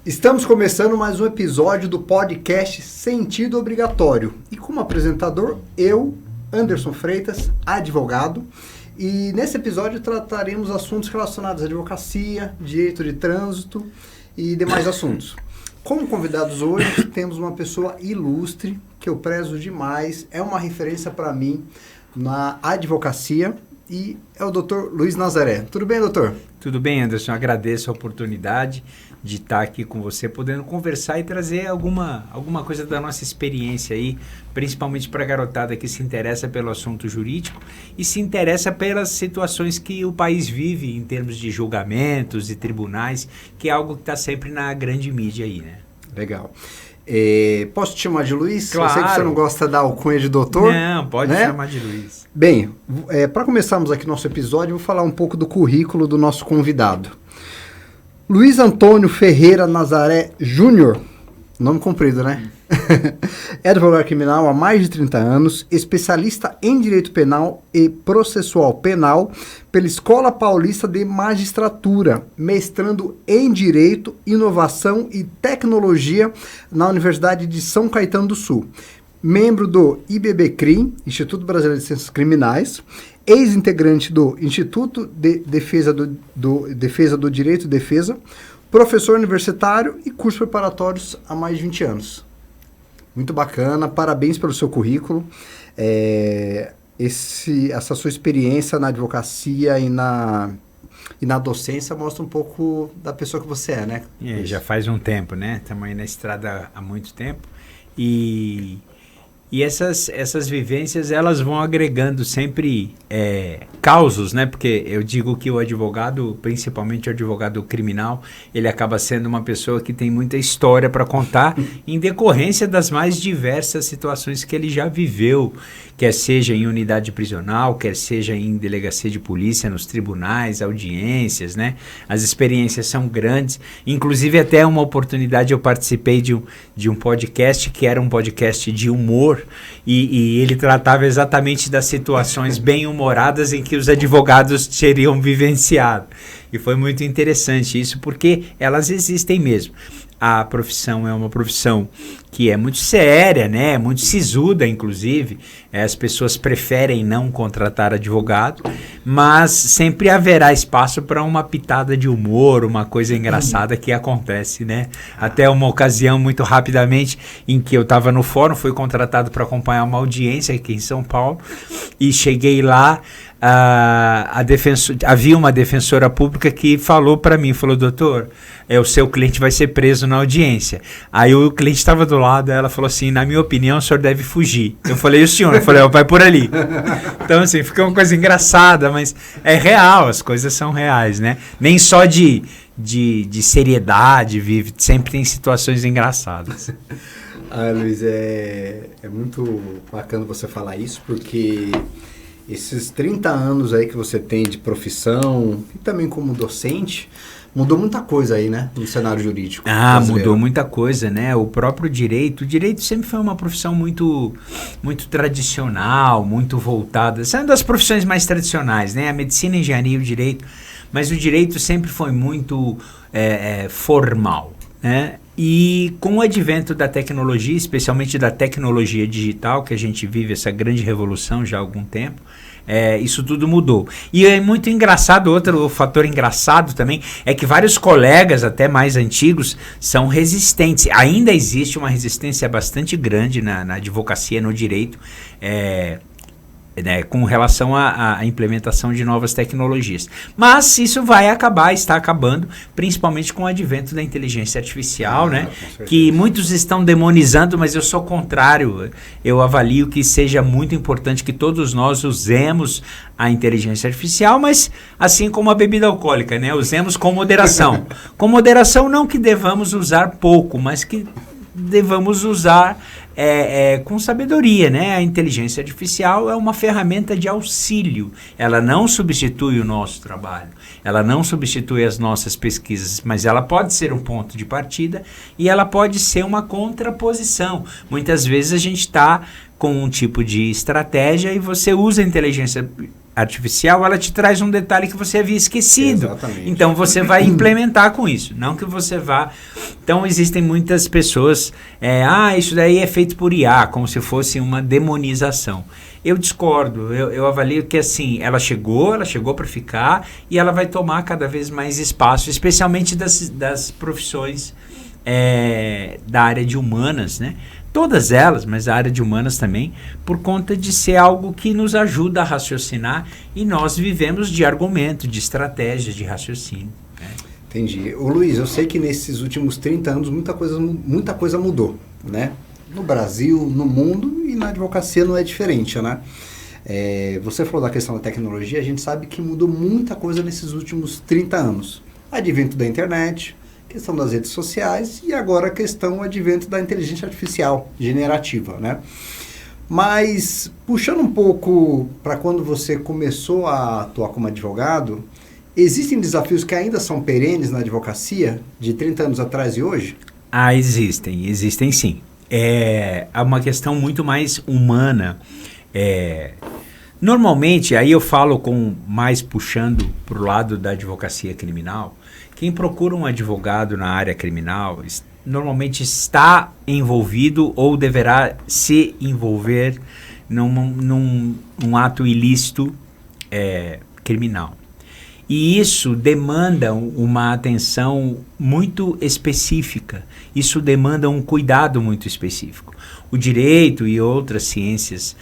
Estamos começando mais um episódio do podcast Sentido Obrigatório. E como apresentador, eu, Anderson Freitas, advogado. E nesse episódio trataremos assuntos relacionados à advocacia, direito de trânsito e demais assuntos. Como convidados hoje, temos uma pessoa ilustre, que eu prezo demais, é uma referência para mim na advocacia, e é o Dr. Luiz Nazaré. Tudo bem, doutor? Tudo bem, Anderson. Agradeço a oportunidade de estar aqui com você, podendo conversar e trazer alguma coisa da nossa experiência aí, principalmente para a garotada que se interessa pelo assunto jurídico e se interessa pelas situações que o país vive em termos de julgamentos e tribunais, que é algo que está sempre na grande mídia aí, né? Legal. Posso te chamar de Luiz? Claro. Eu sei que você não gosta da alcunha de doutor. Não, pode chamar de Luiz. Bem, para começarmos aqui nosso episódio, eu vou falar um pouco do currículo do nosso convidado. Luiz Antônio Ferreira Nazaré Júnior, nome comprido, né? É advogado criminal há mais de 30 anos, especialista em direito penal e processual penal pela Escola Paulista de Magistratura, mestrando em Direito, Inovação e Tecnologia na Universidade de São Caetano do Sul. Membro do IBBCRIM, Instituto Brasileiro de Ciências Criminais, ex-integrante do Instituto de Defesa do Direito e Defesa, professor universitário e cursos preparatórios há mais de 20 anos. Muito bacana, parabéns pelo seu currículo. Essa sua experiência na advocacia e na docência mostra um pouco da pessoa que você é, né? Já faz um tempo, né? Estamos aí na estrada há muito tempo. E essas vivências, elas vão agregando sempre causos, né? Porque eu digo que o advogado, principalmente o advogado criminal, ele acaba sendo uma pessoa que tem muita história para contar em decorrência das mais diversas situações que ele já viveu, quer seja em unidade prisional, quer seja em delegacia de polícia, nos tribunais, audiências, né? As experiências são grandes. Inclusive, até uma oportunidade eu participei de um podcast, que era um podcast de humor, e ele tratava exatamente das situações bem-humoradas em que os advogados teriam vivenciado. E foi muito interessante isso, porque elas existem mesmo. A profissão é uma profissão que é muito séria, né? Muito sisuda, inclusive. As pessoas preferem não contratar advogado, mas sempre haverá espaço para uma pitada de humor, uma coisa engraçada que acontece, né? Até uma ocasião, muito rapidamente, em que eu estava no fórum, fui contratado para acompanhar uma audiência aqui em São Paulo, e cheguei lá, havia uma defensora pública que falou para mim, falou: doutor, o seu cliente vai ser preso na audiência. Aí o cliente estava do lado, ela falou assim: na minha opinião, o senhor deve fugir. Eu falei: o senhor? Eu falei: vai por ali. Então, assim, fica uma coisa engraçada, mas é real, as coisas são reais, né? Nem só de seriedade vive, sempre tem situações engraçadas. Luiz, é muito bacana você falar isso, porque esses 30 anos aí que você tem de profissão e também como docente, mudou muita coisa aí, né, no cenário jurídico brasileiro. Mudou muita coisa, né? O próprio direito, sempre foi uma profissão muito, muito tradicional, muito voltada, essa é uma das profissões mais tradicionais, né? A medicina, a engenharia e o direito, mas o direito sempre foi muito formal, né? E com o advento da tecnologia, especialmente da tecnologia digital, que a gente vive essa grande revolução já há algum tempo, isso tudo mudou. E é muito engraçado, outro fator engraçado também, é que vários colegas, até mais antigos, são resistentes. Ainda existe uma resistência bastante grande na advocacia, no direito, com relação à implementação de novas tecnologias. Mas isso está acabando, principalmente com o advento da inteligência artificial, né? Que muitos estão demonizando, mas eu sou contrário. Eu avalio que seja muito importante que todos nós usemos a inteligência artificial, mas assim como a bebida alcoólica, né? Usemos com moderação. Com moderação, não que devamos usar pouco, mas que devamos usar com sabedoria, né? A inteligência artificial é uma ferramenta de auxílio. Ela não substitui o nosso trabalho, ela não substitui as nossas pesquisas, mas ela pode ser um ponto de partida e ela pode ser uma contraposição. Muitas vezes a gente está com um tipo de estratégia e você usa a inteligência artificial, ela te traz um detalhe que você havia esquecido. Exatamente. Então você vai implementar com isso, não que você vá... Então existem muitas pessoas, isso daí é feito por IA, como se fosse uma demonização. Eu discordo, eu avalio que assim, ela chegou para ficar e ela vai tomar cada vez mais espaço, especialmente das profissões da área de humanas, né? Todas elas, mas a área de humanas também, por conta de ser algo que nos ajuda a raciocinar e nós vivemos de argumento, de estratégia, de raciocínio. Né? Entendi. Ô Luiz, eu sei que nesses últimos 30 anos muita coisa mudou, né? No Brasil, no mundo e na advocacia não é diferente, né? Você falou da questão da tecnologia, a gente sabe que mudou muita coisa nesses últimos 30 anos. Advento da internet, questão das redes sociais e agora a questão, o advento da inteligência artificial generativa, né? Mas, puxando um pouco para quando você começou a atuar como advogado, existem desafios que ainda são perenes na advocacia, de 30 anos atrás e hoje? Existem sim. É uma questão muito mais humana. Normalmente, aí eu falo mais puxando para o lado da advocacia criminal. Quem procura um advogado na área criminal normalmente está envolvido ou deverá se envolver num ato ilícito criminal. E isso demanda uma atenção muito específica, isso demanda um cuidado muito específico. O direito e outras ciências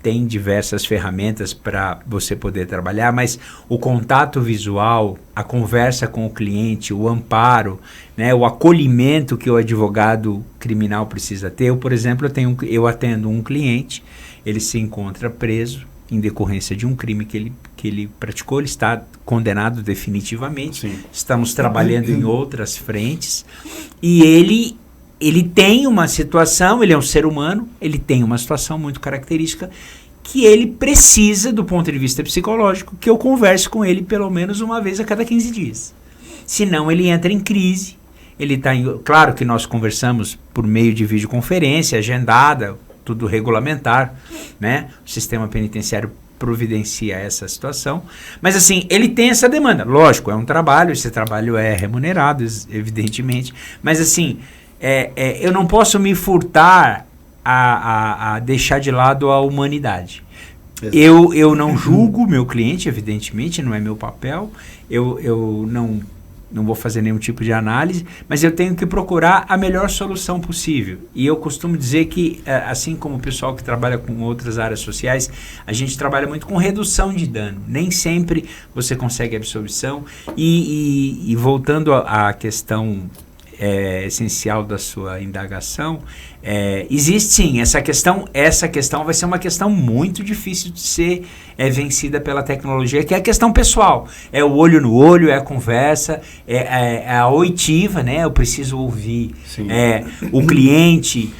têm diversas ferramentas para você poder trabalhar, mas o contato visual, a conversa com o cliente, o amparo, né, o acolhimento que o advogado criminal precisa ter. Eu, por exemplo, eu atendo um cliente, ele se encontra preso em decorrência de um crime que ele praticou, ele está condenado definitivamente. Sim. Estamos trabalhando em outras frentes e ele tem uma situação, ele é um ser humano, ele tem uma situação muito característica que ele precisa, do ponto de vista psicológico, que eu converse com ele pelo menos uma vez a cada 15 dias. Senão ele entra em crise, claro que nós conversamos por meio de videoconferência, agendada, tudo regulamentar, né? O sistema penitenciário providencia essa situação, mas assim, ele tem essa demanda, lógico, é um trabalho, esse trabalho é remunerado, evidentemente, mas assim, eu não posso me furtar a deixar de lado a humanidade. Eu não julgo meu cliente, evidentemente, não é meu papel, eu não vou fazer nenhum tipo de análise, mas eu tenho que procurar a melhor solução possível. E eu costumo dizer que, assim como o pessoal que trabalha com outras áreas sociais, a gente trabalha muito com redução de dano. Nem sempre você consegue absorção. E voltando à questão essencial da sua indagação, existe sim, essa questão vai ser uma questão muito difícil de ser vencida pela tecnologia, que é a questão pessoal, é o olho no olho, é a conversa, é a oitiva, né? Eu preciso ouvir o cliente,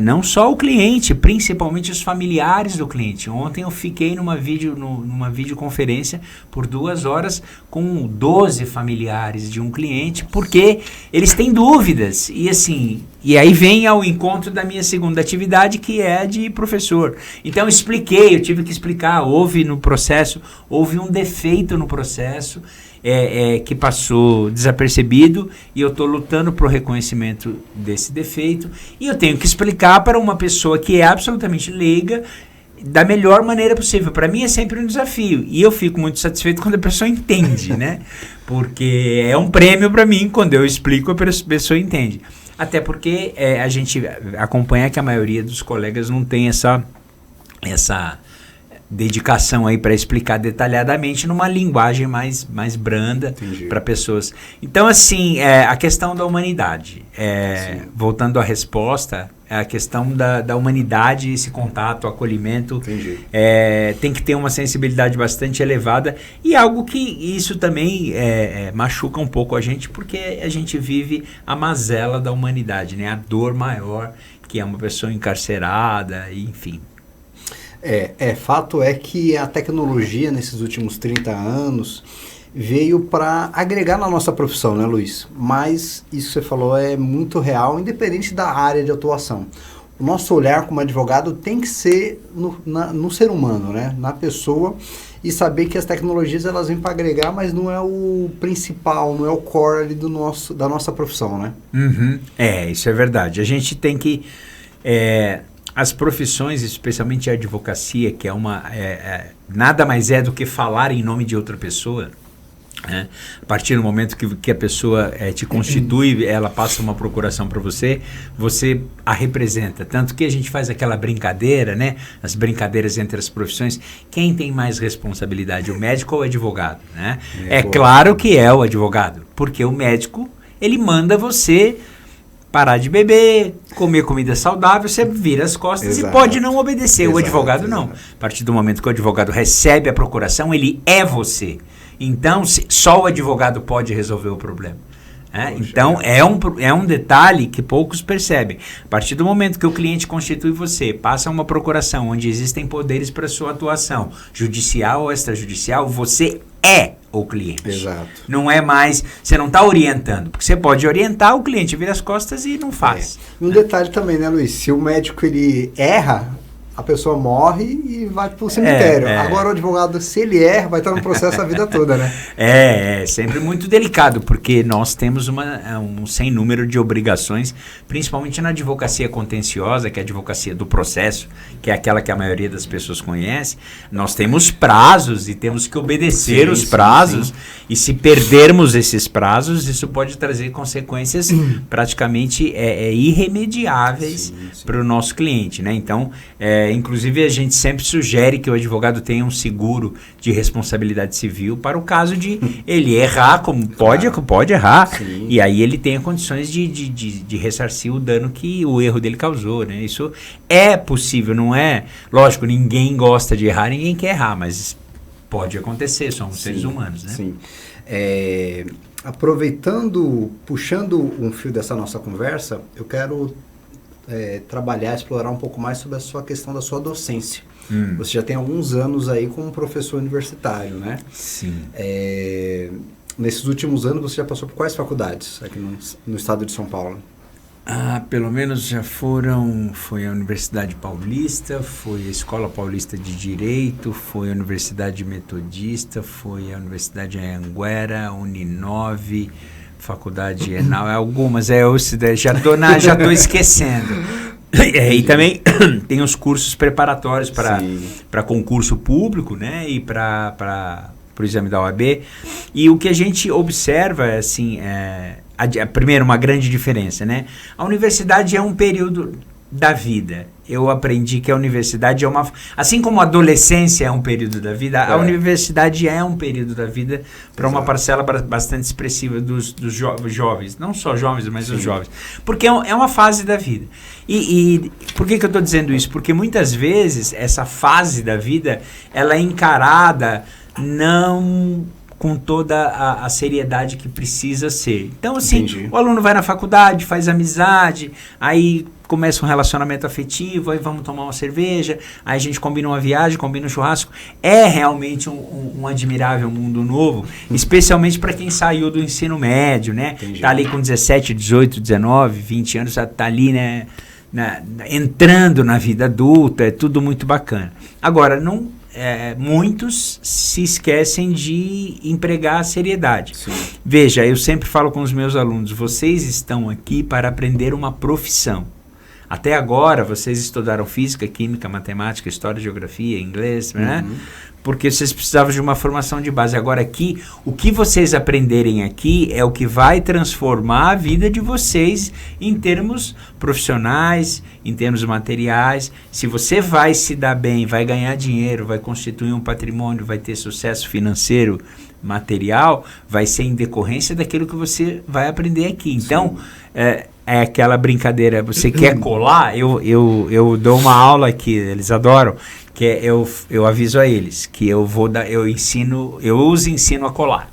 não só o cliente, principalmente os familiares do cliente. Ontem eu fiquei numa videoconferência por 2 horas com 12 familiares de um cliente, porque eles têm dúvidas, e aí vem ao encontro da minha segunda atividade, que é de professor. Então eu tive que explicar, houve um defeito no processo, que passou desapercebido, e eu estou lutando para o reconhecimento desse defeito, e eu tenho que explicar para uma pessoa que é absolutamente leiga, da melhor maneira possível. Para mim é sempre um desafio, e eu fico muito satisfeito quando a pessoa entende, né? Porque é um prêmio para mim quando eu explico, a pessoa entende. Até porque a gente acompanha que a maioria dos colegas não tem essa dedicação aí para explicar detalhadamente numa linguagem mais branda para pessoas. Então, assim, a questão da humanidade, voltando à resposta, a questão da humanidade, esse contato, acolhimento, tem que ter uma sensibilidade bastante elevada, e algo que isso também machuca um pouco a gente, porque a gente vive a mazela da humanidade, né? A dor maior, que é uma pessoa encarcerada, enfim. Fato é que a tecnologia nesses últimos 30 anos veio para agregar na nossa profissão, né, Luiz? Mas isso que você falou é muito real, independente da área de atuação. o nosso olhar como advogado tem que ser no ser humano, né? Na pessoa, e saber que as tecnologias elas vêm para agregar, mas não é o principal, não é o core ali da nossa profissão, né? Uhum. Isso é verdade. A gente tem que... as profissões, especialmente a advocacia, que é nada mais é do que falar em nome de outra pessoa, né? A partir do momento que a pessoa te constitui, ela passa uma procuração para você, você a representa. Tanto que a gente faz aquela brincadeira, né? As brincadeiras entre as profissões. Quem tem mais responsabilidade, o médico ou o advogado? Né? Claro que é o advogado, porque o médico, ele manda você parar de beber, comer comida saudável, você vira as costas e pode não obedecer. O advogado não. A partir do momento que o advogado recebe a procuração, ele é você. Então, só o advogado pode resolver o problema. Então, é um detalhe que poucos percebem. A partir do momento que o cliente constitui você, passa uma procuração onde existem poderes para sua atuação, judicial ou extrajudicial, você é o cliente. Exato. Não é mais, você não está orientando, porque você pode orientar, o cliente vira as costas e não faz. E um detalhe também, né, Luiz? Se o médico ele erra, a pessoa morre e vai para o cemitério. Agora o advogado, se ele erra, vai estar no processo a vida toda, né? É sempre muito delicado, porque nós temos um sem número de obrigações, principalmente na advocacia contenciosa, que é a advocacia do processo, que é aquela que a maioria das pessoas conhece. Nós temos prazos e temos que obedecer os prazos, e se perdermos esses prazos, isso pode trazer consequências praticamente irremediáveis para o nosso cliente, né? Então, inclusive a gente sempre sugere que o advogado tenha um seguro de responsabilidade civil para o caso de ele errar, como pode errar, e aí ele tenha condições de ressarcir o dano que o erro dele causou, né? Isso é possível, não é? Lógico, ninguém gosta de errar, ninguém quer errar, mas pode acontecer, somos seres humanos, né? Sim. Aproveitando, puxando um fio dessa nossa conversa, eu quero trabalhar, explorar um pouco mais sobre a sua questão da sua docência. Você já tem alguns anos aí como professor universitário, né? Sim. Nesses últimos anos você já passou por quais faculdades aqui no estado de São Paulo? Pelo menos já foi a Universidade Paulista, foi a Escola Paulista de Direito, foi a Universidade Metodista, foi a Universidade Anhanguera, a Uninove, Faculdade Enal, algumas, já estou esquecendo. E também tem os cursos preparatórios para concurso público, né? E para o exame da OAB. E o que a gente observa primeiro, uma grande diferença, né? A universidade é um período da vida. Eu aprendi que a universidade assim como a adolescência é um período da vida, a universidade é um período da vida para uma parcela bastante expressiva dos jovens. Não só jovens, mas os jovens. Porque é uma fase da vida. E por que eu estou dizendo isso? Porque muitas vezes essa fase da vida, ela é encarada não com toda a seriedade que precisa ser. Então, assim, o aluno vai na faculdade, faz amizade, aí começa um relacionamento afetivo, aí vamos tomar uma cerveja, aí a gente combina uma viagem, combina um churrasco. É realmente um admirável mundo novo, especialmente para quem saiu do ensino médio, né? Tá ali com 17, 18, 19, 20 anos, tá ali, né? Entrando na vida adulta, é tudo muito bacana. Agora, muitos se esquecem de empregar a seriedade. Sim. Veja, eu sempre falo com os meus alunos, vocês estão aqui para aprender uma profissão. Até agora, vocês estudaram física, química, matemática, história, geografia, inglês, né? Porque vocês precisavam de uma formação de base. Agora aqui, o que vocês aprenderem aqui é o que vai transformar a vida de vocês em termos profissionais, em termos materiais. Se você vai se dar bem, vai ganhar dinheiro, vai constituir um patrimônio, vai ter sucesso financeiro, material, vai ser em decorrência daquilo que você vai aprender aqui. Então, é aquela brincadeira, você quer colar? Eu dou uma aula que eles adoram, que eu aviso a eles que eu os ensino a colar.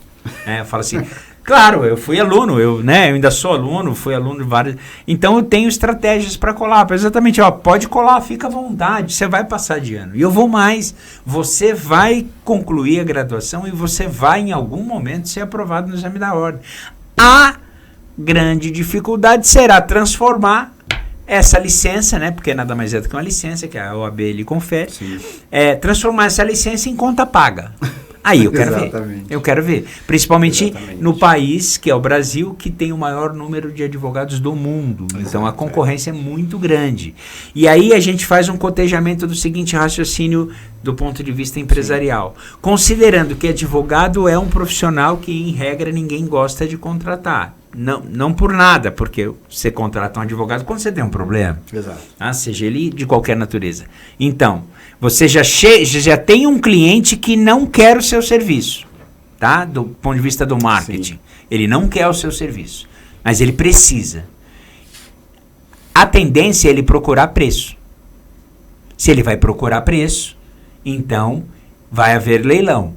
Eu falo assim, claro, eu fui aluno, eu ainda sou aluno, fui aluno de vários. Então eu tenho estratégias para colar, exatamente, pode colar, fica à vontade, você vai passar de ano. E eu vou mais, você vai concluir a graduação e você vai em algum momento ser aprovado no exame da ordem. A grande dificuldade será transformar essa licença, né, porque nada mais é do que uma licença que a OAB lhe confere, transformar essa licença em conta paga. Aí eu quero ver. Eu quero ver. Principalmente no país, que é o Brasil, que tem o maior número de advogados do mundo. Então a concorrência é muito grande. E aí a gente faz um cotejamento do seguinte raciocínio do ponto de vista empresarial. Considerando que advogado é um profissional que, em regra, ninguém gosta de contratar. Não por nada, porque você contrata um advogado quando você tem um problema. Exato. Seja ele de qualquer natureza. Então, você já tem um cliente que não quer o seu serviço, tá? Do ponto de vista do marketing. Sim. Ele não quer o seu serviço, mas ele precisa. A tendência é ele procurar preço. Se ele vai procurar preço, então vai haver leilão.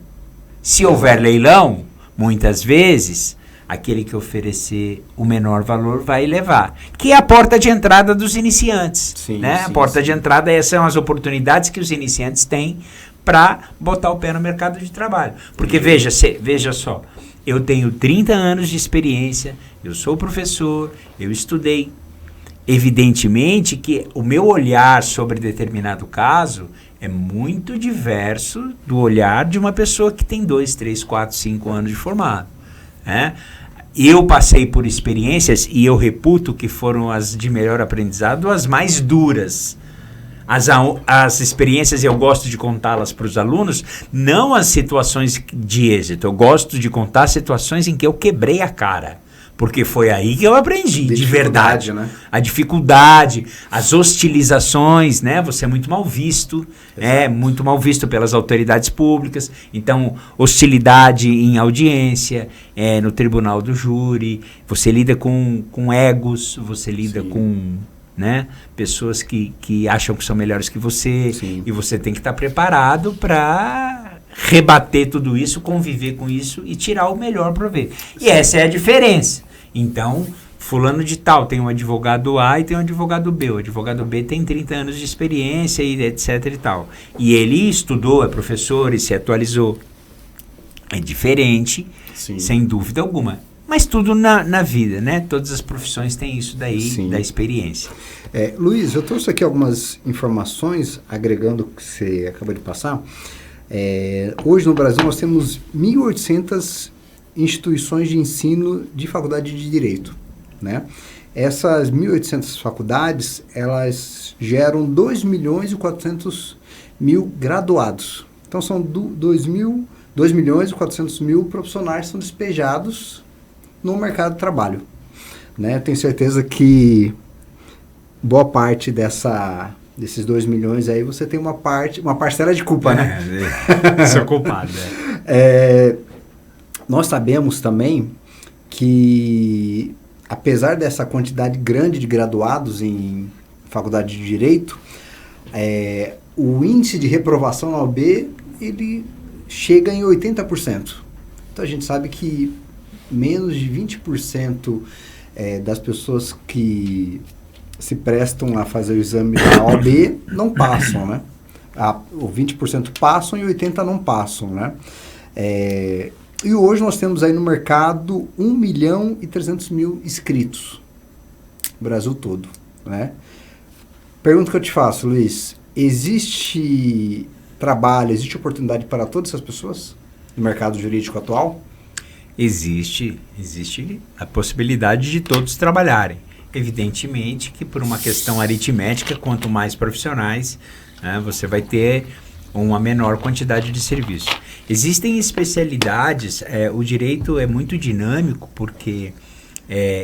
Se houver leilão, muitas vezes aquele que oferecer o menor valor vai levar. Que é a porta de entrada dos iniciantes. Sim, né? Sim, a porta de entrada, essas são as oportunidades que os iniciantes têm para botar o pé no mercado de trabalho. Porque veja só, eu tenho 30 anos de experiência, eu sou professor, eu estudei. Evidentemente que o meu olhar sobre determinado caso é muito diverso do olhar de uma pessoa que tem 2, 3, 4, 5 anos de formado. Né? Eu passei por experiências e eu reputo que foram as de melhor aprendizado, as mais duras. As experiências, eu gosto de contá-las para os alunos, não as situações de êxito. Eu gosto de contar situações em que eu quebrei a cara. Porque foi aí que eu aprendi, de verdade. Né? A dificuldade, as hostilizações, né? Você é muito mal visto, muito mal visto pelas autoridades públicas. Então, hostilidade em audiência, no tribunal do júri. Você lida com egos, você lida com pessoas que acham que são melhores que você. Sim. E você tem que estar preparado para rebater tudo isso, conviver com isso e tirar o melhor proveito. E essa é a diferença. Então, fulano de tal tem um advogado A e tem um advogado B. O advogado B tem 30 anos de experiência e etc e tal. E ele estudou, é professor e se atualizou. É diferente, sim, sem dúvida alguma. Mas tudo na vida, né? Todas as profissões têm isso daí, sim, da experiência. Luiz, eu trouxe aqui algumas informações, agregando o que você acabou de passar. Hoje no Brasil nós temos 1.800 instituições de ensino de faculdade de Direito, né? Essas 1.800 faculdades, elas geram 2.400.000 graduados. Então são 2.400.000 profissionais que são despejados no mercado de trabalho, né? Tenho certeza que boa parte desses 2 milhões aí, você tem uma parcela de culpa, né? Sou culpado. Nós sabemos também que, apesar dessa quantidade grande de graduados em faculdade de Direito, o índice de reprovação na OAB, ele chega em 80%. Então, a gente sabe que menos de 20% das pessoas que se prestam a fazer o exame da OAB não passam, né? O 20% passam e 80% não passam, né? E hoje nós temos aí no mercado 1.300.000 inscritos, no Brasil todo, né? Pergunta que eu te faço, Luiz, existe oportunidade para todas essas pessoas no mercado jurídico atual? Existe a possibilidade de todos trabalharem. Evidentemente que por uma questão aritmética, quanto mais profissionais, você vai ter uma menor quantidade de serviço. Existem especialidades, o direito é muito dinâmico porque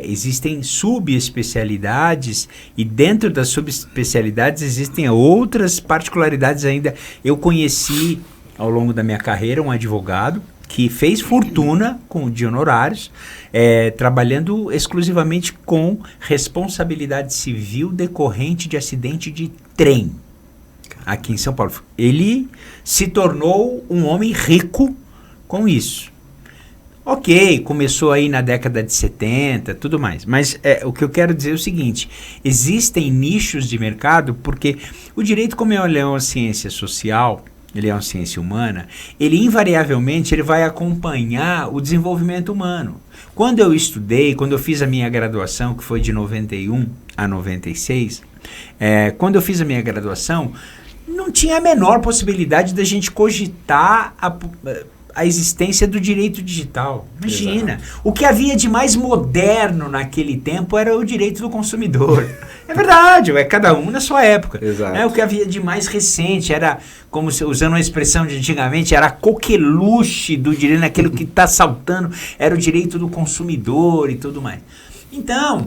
existem subespecialidades e dentro das subespecialidades existem outras particularidades ainda. Eu conheci ao longo da minha carreira um advogado que fez fortuna de honorários, trabalhando exclusivamente com responsabilidade civil decorrente de acidente de trem, aqui em São Paulo. Ele se tornou um homem rico com isso. Ok, começou aí na década de 70, tudo mais, mas o que eu quero dizer é o seguinte, existem nichos de mercado, porque o direito, como é uma ciência social, ele é uma ciência humana, ele invariavelmente ele vai acompanhar o desenvolvimento humano. Quando eu fiz a minha graduação, que foi de 91 a 96, quando eu fiz a minha graduação, não tinha a menor possibilidade da gente cogitar a existência do direito digital. Imagina, exato. O que havia de mais moderno naquele tempo era o direito do consumidor. É verdade, cada um na sua época. Exato. O que havia de mais recente era, como se, usando uma expressão de antigamente, era a coqueluche do direito, aquilo que está saltando, era o direito do consumidor e tudo mais. Então,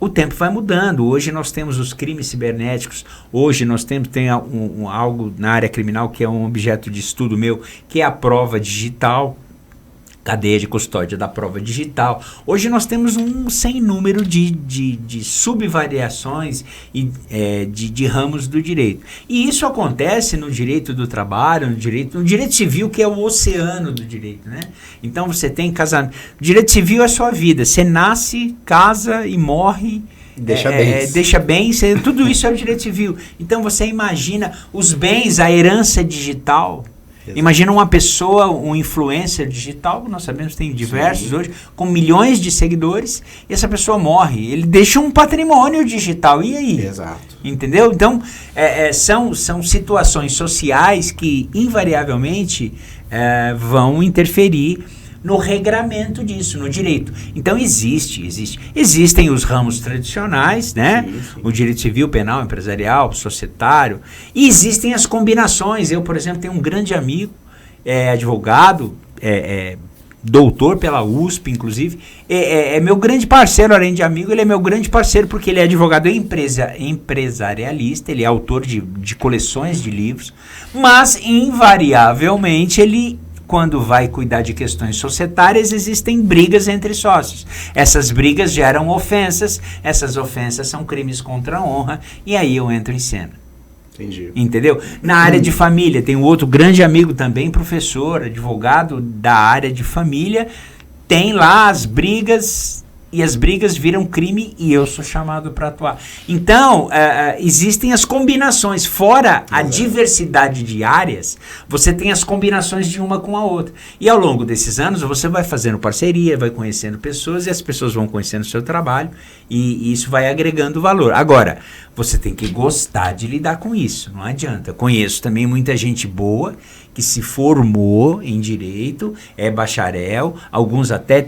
o tempo vai mudando. Hoje nós temos os crimes cibernéticos, hoje nós tem algo na área criminal que é um objeto de estudo meu, que é a prova digital, cadeia de custódia da prova digital. Hoje nós temos um sem número de subvariações e de ramos do direito. E isso acontece no direito do trabalho, no direito civil, que é o oceano do direito, né? Então você tem casamento. Direito civil é a sua vida. Você nasce, casa e morre. Deixa bens, tudo isso é o direito civil. Então você imagina os bens, a herança digital. Exato. Imagina uma pessoa, um influencer digital, nós sabemos que tem diversos Sim. hoje, com milhões de seguidores, e essa pessoa morre. Ele deixa um patrimônio digital. E aí? Exato. Entendeu? Então, são situações sociais que, invariavelmente, vão interferir no regramento disso, no direito. Então existem os ramos tradicionais, né? Sim, sim. O direito civil, penal, empresarial, societário, e existem as combinações. Eu, por exemplo, tenho um grande amigo, advogado, doutor pela USP, inclusive, é meu grande parceiro, além de amigo, ele é meu grande parceiro porque ele é advogado empresarialista, ele é autor de coleções de livros, mas invariavelmente quando vai cuidar de questões societárias, existem brigas entre sócios. Essas brigas geram ofensas, essas ofensas são crimes contra a honra, e aí eu entro em cena. Entendi. Entendeu? Na área de família, tem um outro grande amigo também, professor, advogado da área de família, tem lá as brigas, e as brigas viram crime e eu sou chamado para atuar. Então, existem as combinações. Fora a diversidade de áreas, você tem as combinações de uma com a outra. E ao longo desses anos, você vai fazendo parceria, vai conhecendo pessoas e as pessoas vão conhecendo o seu trabalho e isso vai agregando valor. Agora, você tem que gostar de lidar com isso, não adianta. Conheço também muita gente boa que se formou em direito, é bacharel, alguns até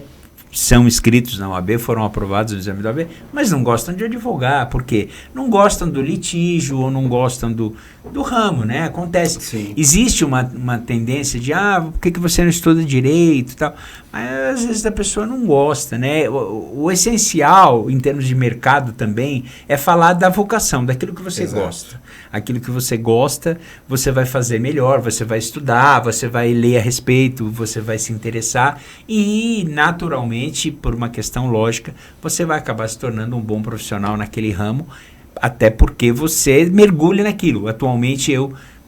são inscritos na OAB, foram aprovados no exame da OAB, mas não gostam de advogar, porque não gostam do litígio ou não gostam do ramo, né? Acontece. Sim. Existe uma tendência de, por que você não estuda direito e tal? Mas às vezes a pessoa não gosta, né? O essencial, em termos de mercado também, é falar da vocação, daquilo que você Exato. gosta. Aquilo que você gosta, você vai fazer melhor, você vai estudar, você vai ler a respeito, você vai se interessar e, naturalmente, por uma questão lógica, você vai acabar se tornando um bom profissional naquele ramo, até porque você mergulha naquilo. Atualmente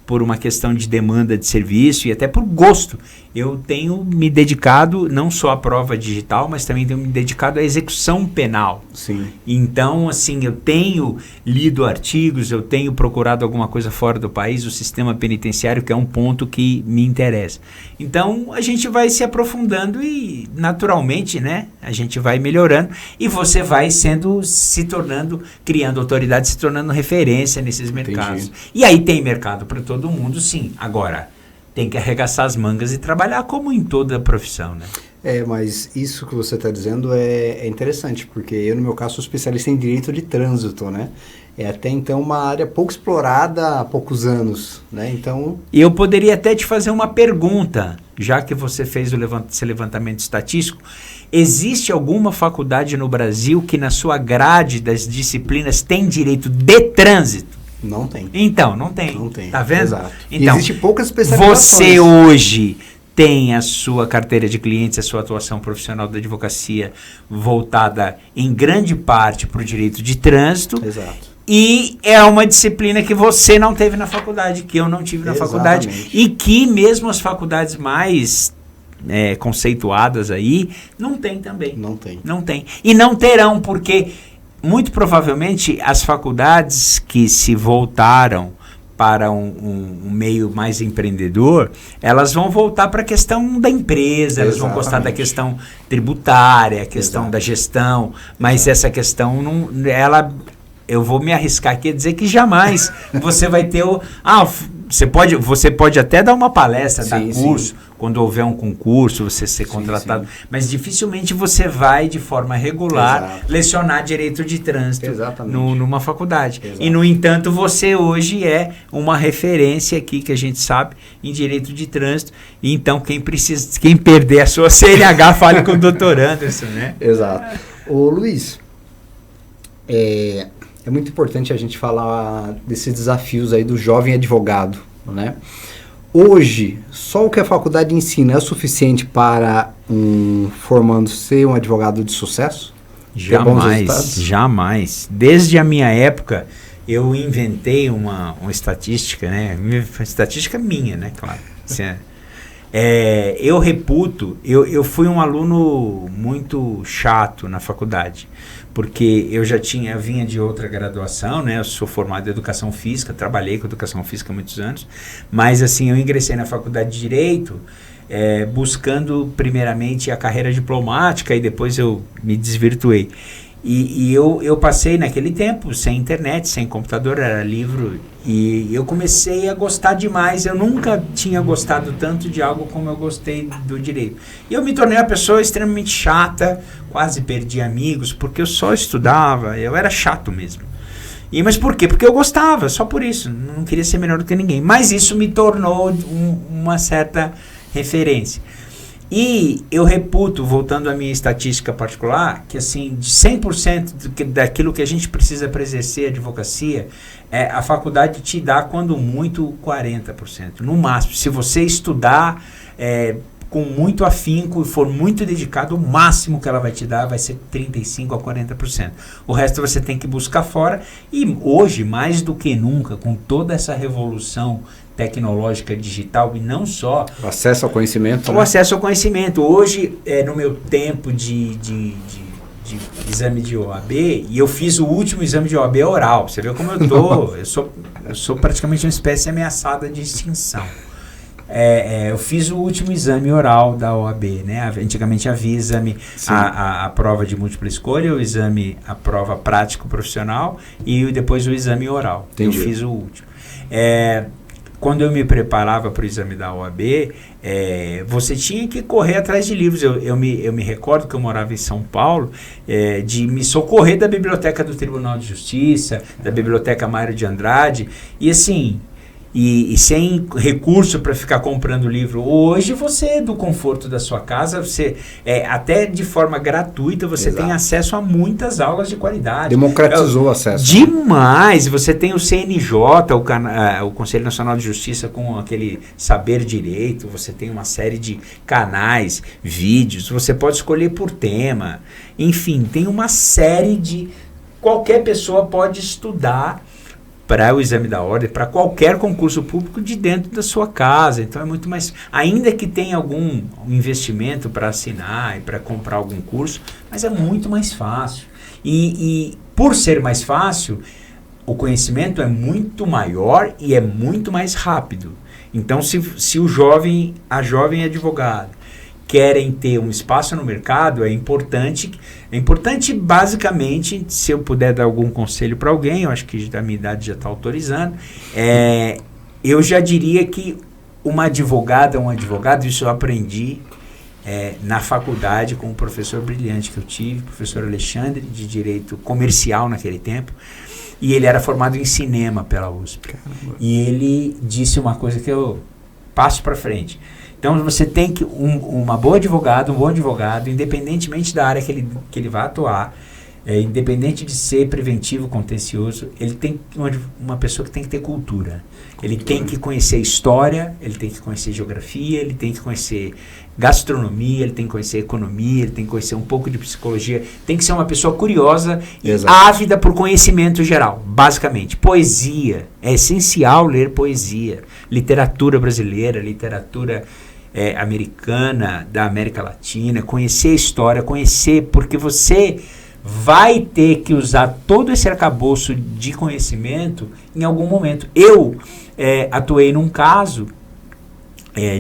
por uma questão de demanda de serviço e até por gosto, eu tenho me dedicado não só à prova digital, mas também tenho me dedicado à execução penal. Sim. Então, assim, eu tenho lido artigos, eu tenho procurado alguma coisa fora do país, o sistema penitenciário, que é um ponto que me interessa. Então, a gente vai se aprofundando e, naturalmente, né, a gente vai melhorando e você vai se tornando, criando autoridade, se tornando referência nesses mercados. Entendi. E aí tem mercado para todo mundo, sim. Agora, tem que arregaçar as mangas e trabalhar como em toda a profissão, né? Mas isso que você está dizendo é interessante, porque eu, no meu caso, sou especialista em direito de trânsito, né? É até então uma área pouco explorada há poucos anos, né? Então... Eu poderia até te fazer uma pergunta, já que você fez esse levantamento estatístico. Existe alguma faculdade no Brasil que na sua grade das disciplinas tem direito de trânsito? Não tem. Então, não tem. Não tem. Tá vendo? Exato. Então, existe poucas especializações. Você hoje tem a sua carteira de clientes, a sua atuação profissional da advocacia voltada em grande parte para o direito de trânsito. Exato. E é uma disciplina que você não teve na faculdade, que eu não tive na faculdade. E que mesmo as faculdades mais conceituadas aí, não tem também. Não tem. Não tem. E não terão, porque... Muito provavelmente as faculdades que se voltaram para um meio mais empreendedor, elas vão voltar para a questão da empresa, elas vão gostar da questão tributária, a questão da gestão, mas essa questão não, eu vou me arriscar aqui a dizer que jamais você vai ter você pode até dar uma palestra, dar curso, quando houver um concurso, você ser contratado, mas dificilmente você vai, de forma regular, lecionar direito de trânsito numa faculdade. E, no entanto, você hoje é uma referência aqui, que a gente sabe, em direito de trânsito. E, então, quem perder a sua CNH, fale com o Dr. Anderson, né? Exato. Ô, Luiz, é muito importante a gente falar desses desafios aí do jovem advogado, né? Hoje, só o que a faculdade ensina é o suficiente para um formando ser um advogado de sucesso? Jamais. Desde a minha época, eu inventei uma estatística, né? Estatística minha, né? Claro. Eu reputo, eu fui um aluno muito chato na faculdade, porque eu vinha de outra graduação, né? Eu sou formado em educação física, trabalhei com educação física há muitos anos, mas assim, eu ingressei na faculdade de Direito, buscando primeiramente a carreira diplomática, e depois eu me desvirtuei. E eu passei naquele tempo sem internet, sem computador, era livro, e eu comecei a gostar demais. Eu nunca tinha gostado tanto de algo como eu gostei do direito. E eu me tornei uma pessoa extremamente chata, quase perdi amigos, porque eu só estudava, eu era chato mesmo. Mas por quê? Porque eu gostava, só por isso, não queria ser melhor do que ninguém. Mas isso me tornou uma certa referência. E eu reputo, voltando à minha estatística particular, que assim, de 100% daquilo que a gente precisa para exercer a advocacia, a faculdade te dá, quando muito, 40%. No máximo, se você estudar com muito afinco e for muito dedicado, o máximo que ela vai te dar vai ser 35% a 40%. O resto você tem que buscar fora. E hoje, mais do que nunca, com toda essa revolução tecnológica digital, e não só o acesso ao conhecimento, o acesso ao conhecimento. Hoje, no meu tempo de exame de OAB, e eu fiz o último exame de OAB oral, você vê como eu tô, eu sou praticamente uma espécie ameaçada de extinção. Eu fiz o último exame oral da OAB, né? Antigamente havia exame, a prova de múltipla escolha, a prova prático profissional, e depois o exame oral. Entendi. Eu fiz o último. Quando eu me preparava para o exame da OAB, você tinha que correr atrás de livros. Eu me recordo que eu morava em São Paulo, de me socorrer da biblioteca do Tribunal de Justiça, da biblioteca Mário de Andrade, e assim, e sem recurso para ficar comprando livro. Hoje você, do conforto da sua casa, você até de forma gratuita, você tem acesso a muitas aulas de qualidade. Democratizou o acesso. Demais! Você tem o CNJ, o Conselho Nacional de Justiça, com aquele Saber Direito, você tem uma série de canais, vídeos, você pode escolher por tema. Enfim, tem uma série de... Qualquer pessoa pode estudar para o exame da ordem, para qualquer concurso público de dentro da sua casa. Então é muito mais, ainda que tenha algum investimento para assinar e para comprar algum curso, mas é muito mais fácil. E por ser mais fácil, o conhecimento é muito maior e é muito mais rápido. Então se o jovem, a jovem advogada, querem ter um espaço no mercado, é importante basicamente, se eu puder dar algum conselho para alguém, eu acho que da minha idade já está autorizando, eu já diria que uma advogada, um advogado, isso eu aprendi na faculdade com um professor brilhante que eu tive, professor Alexandre, de Direito Comercial naquele tempo, e ele era formado em cinema pela USP. Caramba. E ele disse uma coisa que eu passo para frente. Então, você tem que, um bom advogado, independentemente da área que ele vai atuar, independente de ser preventivo, contencioso, ele tem uma pessoa que tem que ter cultura. Ele tem que conhecer história, ele tem que conhecer geografia, ele tem que conhecer gastronomia, ele tem que conhecer economia, ele tem que conhecer um pouco de psicologia, tem que ser uma pessoa curiosa e ávida por conhecimento geral, basicamente. Poesia, é essencial ler poesia, literatura brasileira, literatura americana, da América Latina, conhecer a história, porque você vai ter que usar todo esse arcabouço de conhecimento em algum momento. Eu atuei num caso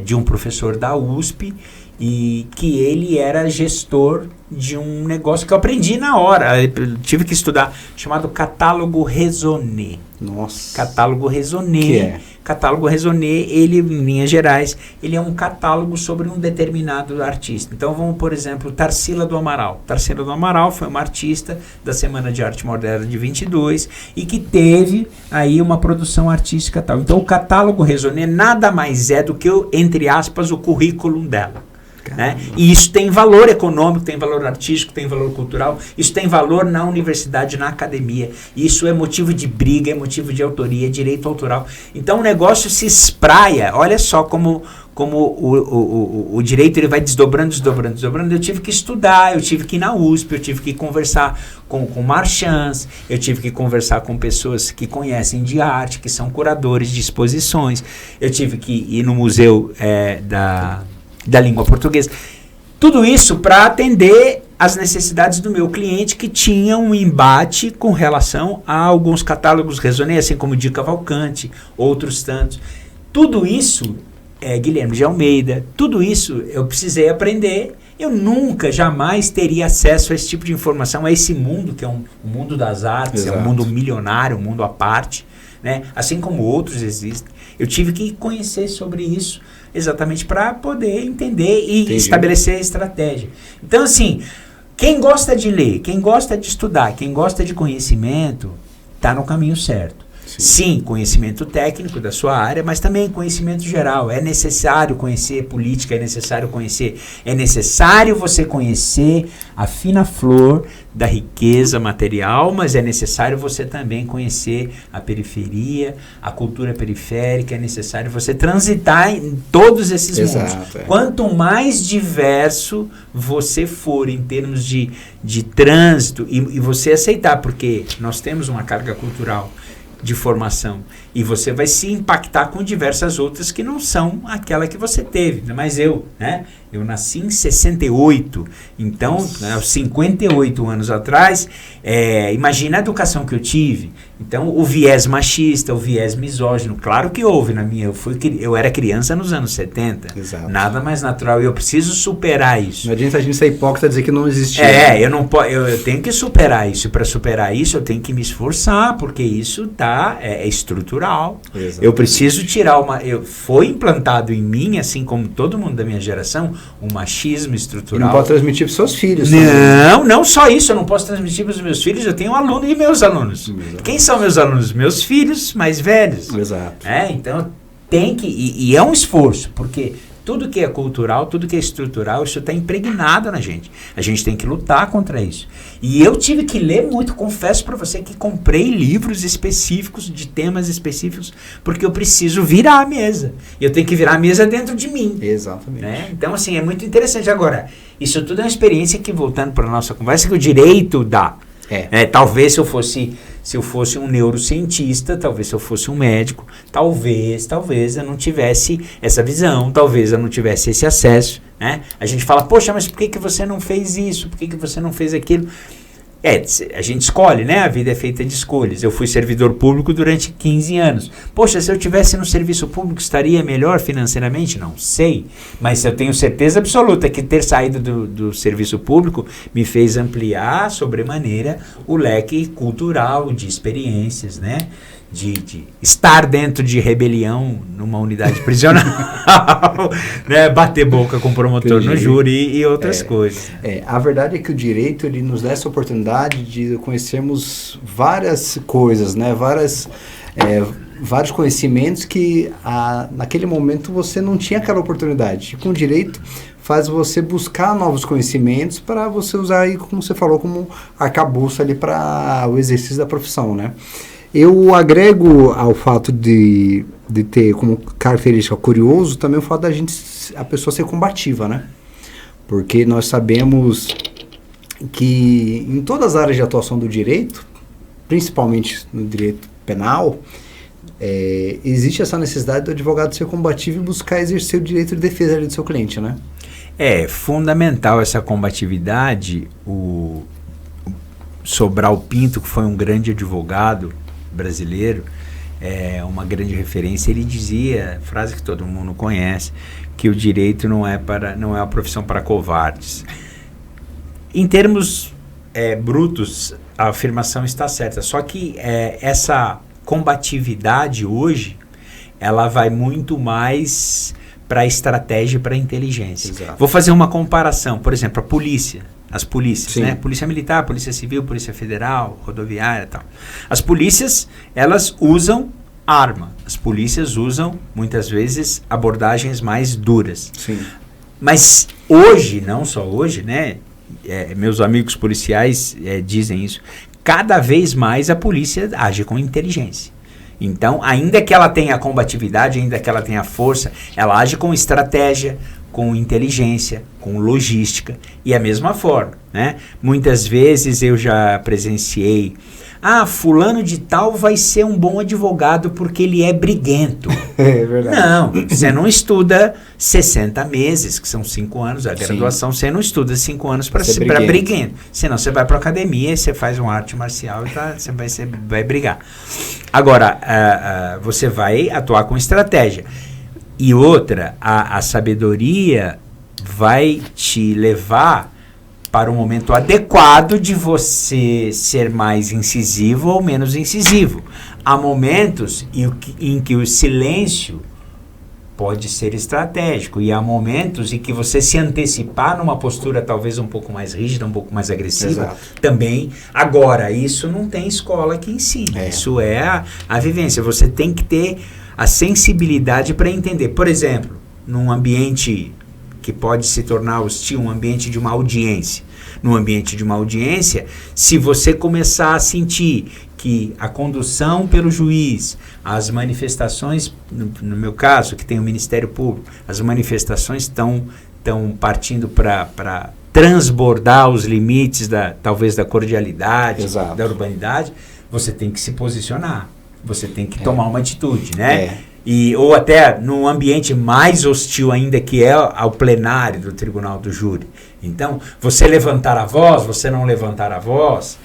de um professor da USP, e que ele era gestor de um negócio que eu aprendi na hora. Eu tive que estudar, chamado catálogo Raisonné. Nossa. Catálogo Raisonné. Que é? Catálogo Raisonné, ele, em linhas gerais, ele é um catálogo sobre um determinado artista. Então, vamos, por exemplo, Tarsila do Amaral. Tarsila do Amaral foi uma artista da Semana de Arte Moderna de 22 e que teve aí uma produção artística tal. Então, o catálogo Raisonné nada mais é do que, entre aspas, o currículo dela. Né? E isso tem valor econômico, tem valor artístico, tem valor cultural, isso tem valor na universidade, na academia, isso é motivo de briga, é motivo de autoria, é direito autoral. Então o negócio se espraia. Olha só como o direito ele vai desdobrando. Eu tive que estudar, eu tive que ir na USP, eu tive que conversar com marchands, eu tive que conversar com pessoas que conhecem de arte, que são curadores de exposições, eu tive que ir no museu da língua portuguesa. Tudo isso para atender às necessidades do meu cliente, que tinha um embate com relação a alguns catálogos Raisonné, assim como de Cavalcante, outros tantos. Tudo isso, Guilherme de Almeida, tudo isso eu precisei aprender. Eu nunca, jamais teria acesso a esse tipo de informação, a esse mundo, que é um mundo das artes, Exato. É um mundo milionário, um mundo à parte, né? Assim como outros existem. Eu tive que conhecer sobre isso, exatamente para poder entender e estabelecer a estratégia. Então, assim, quem gosta de ler, quem gosta de estudar, quem gosta de conhecimento, está no caminho certo. Sim, conhecimento técnico da sua área, mas também conhecimento geral. É necessário conhecer política, é necessário você conhecer a fina flor da riqueza material, mas é necessário você também conhecer a periferia, a cultura periférica, é necessário você transitar em todos esses mundos. Quanto mais diverso você for em termos de trânsito, e você aceitar, porque nós temos uma carga cultural de formação, e você vai se impactar com diversas outras que não são aquela que você teve. Mas eu nasci em 68, então, 58 anos atrás, imagina a educação que eu tive. Então, o viés machista, o viés misógino, claro que houve na minha, eu era criança nos anos 70. Exato. Nada mais natural, e eu preciso superar isso. Não adianta a gente ser hipócrita e dizer que não existia. Eu tenho que superar isso. Para superar isso, eu tenho que me esforçar, porque isso é estrutural. Exatamente. Eu preciso tirar foi implantado em mim, assim como todo mundo da minha geração, um machismo estrutural. E não pode transmitir para os seus filhos. Não só isso, eu não posso transmitir para os meus filhos, eu tenho um aluno e meus alunos. Exato. Quem são meus alunos? Meus filhos mais velhos. Exato. Então tem que, e é um esforço, porque tudo que é cultural, tudo que é estrutural, isso está impregnado na gente. A gente tem que lutar contra isso. E eu tive que ler muito, confesso para você que comprei livros específicos, de temas específicos, porque eu preciso virar a mesa. E eu tenho que virar a mesa dentro de mim. Exatamente. Então, assim, é muito interessante. Agora, isso tudo é uma experiência que, voltando para a nossa conversa, que o direito dá. Talvez se eu fosse um neurocientista, talvez se eu fosse um médico, talvez eu não tivesse essa visão, talvez eu não tivesse esse acesso, né? A gente fala, poxa, mas por que você não fez isso? Por que você não fez aquilo? A gente escolhe, né? A vida é feita de escolhas. Eu fui servidor público durante 15 anos. Poxa, se eu tivesse no serviço público, estaria melhor financeiramente? Não sei. Mas eu tenho certeza absoluta que ter saído do serviço público me fez ampliar sobremaneira o leque cultural de experiências, né? De estar dentro de rebelião numa unidade prisional, né? Bater boca com o promotor no júri e outras coisas. A verdade é que o direito ele nos dá essa oportunidade de conhecermos várias coisas, né? Vários conhecimentos que naquele momento você não tinha aquela oportunidade. E com o direito faz você buscar novos conhecimentos para você usar aí, como você falou, como arcabouço ali para o exercício da profissão, né? Eu agrego ao fato de ter como característica curioso também o fato a pessoa ser combativa, né? Porque nós sabemos que em todas as áreas de atuação do direito, principalmente no direito penal, existe essa necessidade do advogado ser combativo e buscar exercer o direito de defesa ali do seu cliente, né? É fundamental essa combatividade. O Sobral Pinto, que foi um grande advogado brasileiro, uma grande referência, ele dizia, frase que todo mundo conhece, que o direito não é uma profissão para covardes. Em termos brutos, a afirmação está certa, só que essa combatividade hoje, ela vai muito mais para a estratégia e para a inteligência. Exato. Vou fazer uma comparação, por exemplo, as polícias, Sim. né? Polícia Militar, Polícia Civil, Polícia Federal, Rodoviária e tal. As polícias, elas usam arma. As polícias usam, muitas vezes, abordagens mais duras. Sim. Mas hoje, não só hoje, né? Meus amigos policiais dizem isso. Cada vez mais a polícia age com inteligência. Então, ainda que ela tenha combatividade, ainda que ela tenha força, ela age com estratégia, com inteligência, com logística e a mesma forma, né? Muitas vezes eu já presenciei, fulano de tal vai ser um bom advogado porque ele é briguento. É verdade. Não, você não estuda 60 meses, que são 5 anos, a graduação, você não estuda 5 anos para briguento. Senão você vai para academia e você faz uma arte marcial e você vai brigar. Agora, você vai atuar com estratégia. E outra, a sabedoria vai te levar para o momento adequado de você ser mais incisivo ou menos incisivo. Há momentos em que o silêncio pode ser estratégico e há momentos em que você se antecipar numa postura talvez um pouco mais rígida, um pouco mais agressiva. Exato. Também. Agora, isso não tem escola que ensine. Isso é a vivência. Você tem que ter a sensibilidade para entender. Por exemplo, num ambiente que pode se tornar hostil, um ambiente de uma audiência. No ambiente de uma audiência, se você começar a sentir que a condução pelo juiz, as manifestações, no meu caso, que tem o Ministério Público, as manifestações estão partindo para transbordar os limites talvez da cordialidade, Exato. da urbanidade, você tem que se posicionar, você tem que tomar uma atitude, né? Ou até num ambiente mais hostil ainda, que é ao plenário do tribunal do júri. Então, você levantar a voz, você não levantar a voz,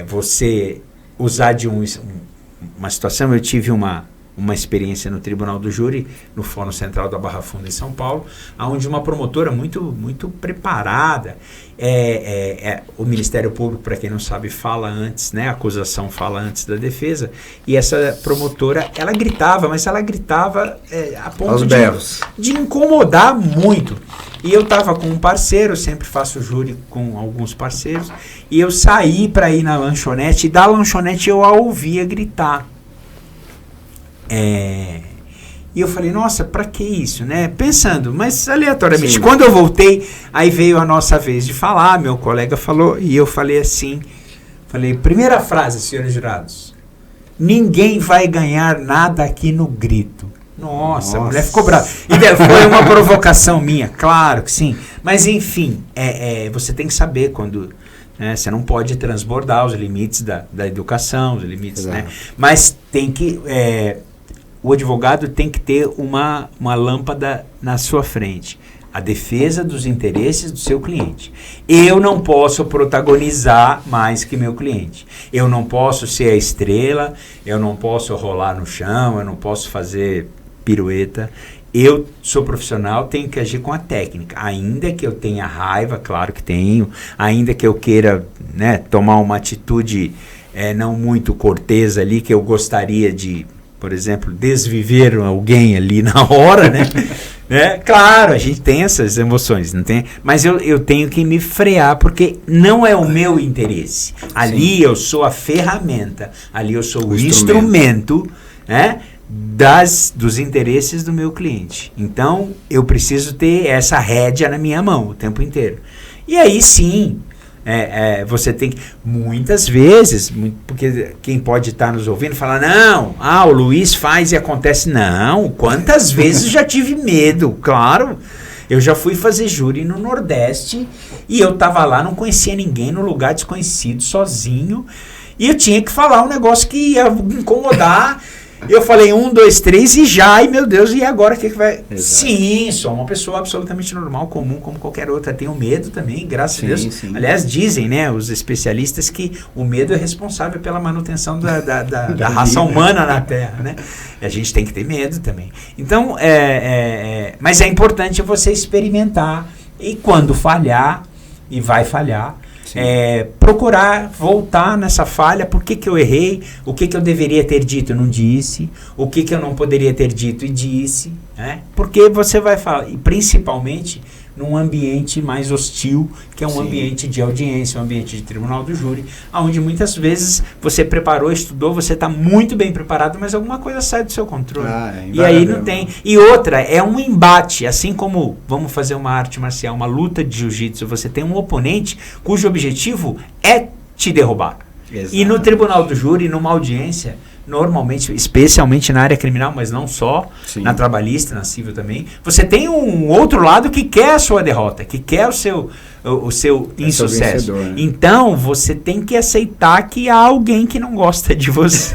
você usar de uma situação. Eu tive uma experiência no tribunal do júri, no Fórum Central da Barra Funda em São Paulo, onde uma promotora muito, muito preparada, o Ministério Público, para quem não sabe, fala antes, né? A acusação fala antes da defesa, e essa promotora, ela gritava, mas ela gritava a ponto de incomodar muito. E eu estava com um parceiro, eu sempre faço júri com alguns parceiros, e eu saí para ir na lanchonete, e da lanchonete eu a ouvia gritar. E eu falei, nossa, pra que isso, né? Pensando, mas aleatoriamente. Sim. Quando eu voltei, aí veio a nossa vez de falar, meu colega falou, e eu falei assim, primeira frase, senhores jurados, ninguém vai ganhar nada aqui no grito. Nossa, a mulher ficou brava. E foi uma provocação minha, claro que sim. Mas enfim, você tem que saber quando... você não pode transbordar os limites da educação, os limites, né? Mas tem que... o advogado tem que ter uma lâmpada na sua frente. A defesa dos interesses do seu cliente. Eu não posso protagonizar mais que meu cliente. Eu não posso ser a estrela, eu não posso rolar no chão, eu não posso fazer pirueta. Eu sou profissional, tenho que agir com a técnica. Ainda que eu tenha raiva, claro que tenho, ainda que eu queira, né, tomar uma atitude não muito cortês ali, que eu gostaria de, por exemplo, desviver alguém ali na hora, né? Claro, a gente tem essas emoções, não tem? Mas eu tenho que me frear, porque não é o meu interesse. Ali eu sou a ferramenta, ali eu sou o instrumento, né? Dos interesses do meu cliente. Então, eu preciso ter essa rédea na minha mão o tempo inteiro. E aí sim, você tem que, muitas vezes, porque quem pode estar nos ouvindo fala, não, o Luiz faz e acontece. Não, quantas vezes já tive medo, claro. Eu já fui fazer júri no Nordeste e eu tava lá, não conhecia ninguém, no lugar desconhecido, sozinho, e eu tinha que falar um negócio que ia incomodar. Eu falei 1, 2, 3 e já, ai meu Deus, e agora o que vai... Exato. Sim, sou uma pessoa absolutamente normal, comum, como qualquer outra. Tenho medo também, graças a Deus. Sim. Aliás, dizem, né, os especialistas que o medo é responsável pela manutenção da raça humana na Terra, né? A gente tem que ter medo também. Então, mas é importante você experimentar e quando falhar, e vai falhar, procurar voltar nessa falha. Por que eu errei? O que eu deveria ter dito e não disse? O que eu não poderia ter dito e disse? Né? Porque você vai falar, e principalmente num ambiente mais hostil, que é um ambiente de audiência, um ambiente de tribunal do júri, onde muitas vezes você preparou, estudou, você está muito bem preparado, mas alguma coisa sai do seu controle. E aí não tem. E outra, é um embate, assim como vamos fazer uma arte marcial, uma luta de jiu-jitsu, você tem um oponente cujo objetivo é te derrubar. Exatamente. E no tribunal do júri, numa audiência, normalmente, especialmente na área criminal, mas não só, na trabalhista, na civil também, você tem um outro lado que quer a sua derrota, que quer o seu insucesso. Vencedor, né? Então, você tem que aceitar que há alguém que não gosta de você.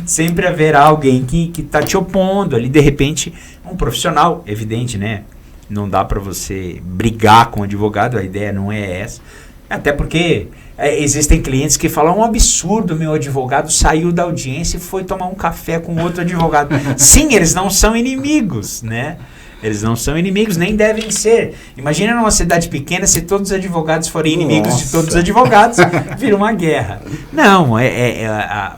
Sempre haverá alguém que está te opondo ali, de repente, um profissional, evidente, né? Não dá para você brigar com o advogado, a ideia não é essa. Até porque existem clientes que falam, um absurdo, meu advogado saiu da audiência e foi tomar um café com outro advogado. Sim, eles não são inimigos, né? Eles não são inimigos, nem devem ser. Imagina numa cidade pequena, se todos os advogados forem inimigos de todos os advogados, vira uma guerra. Não,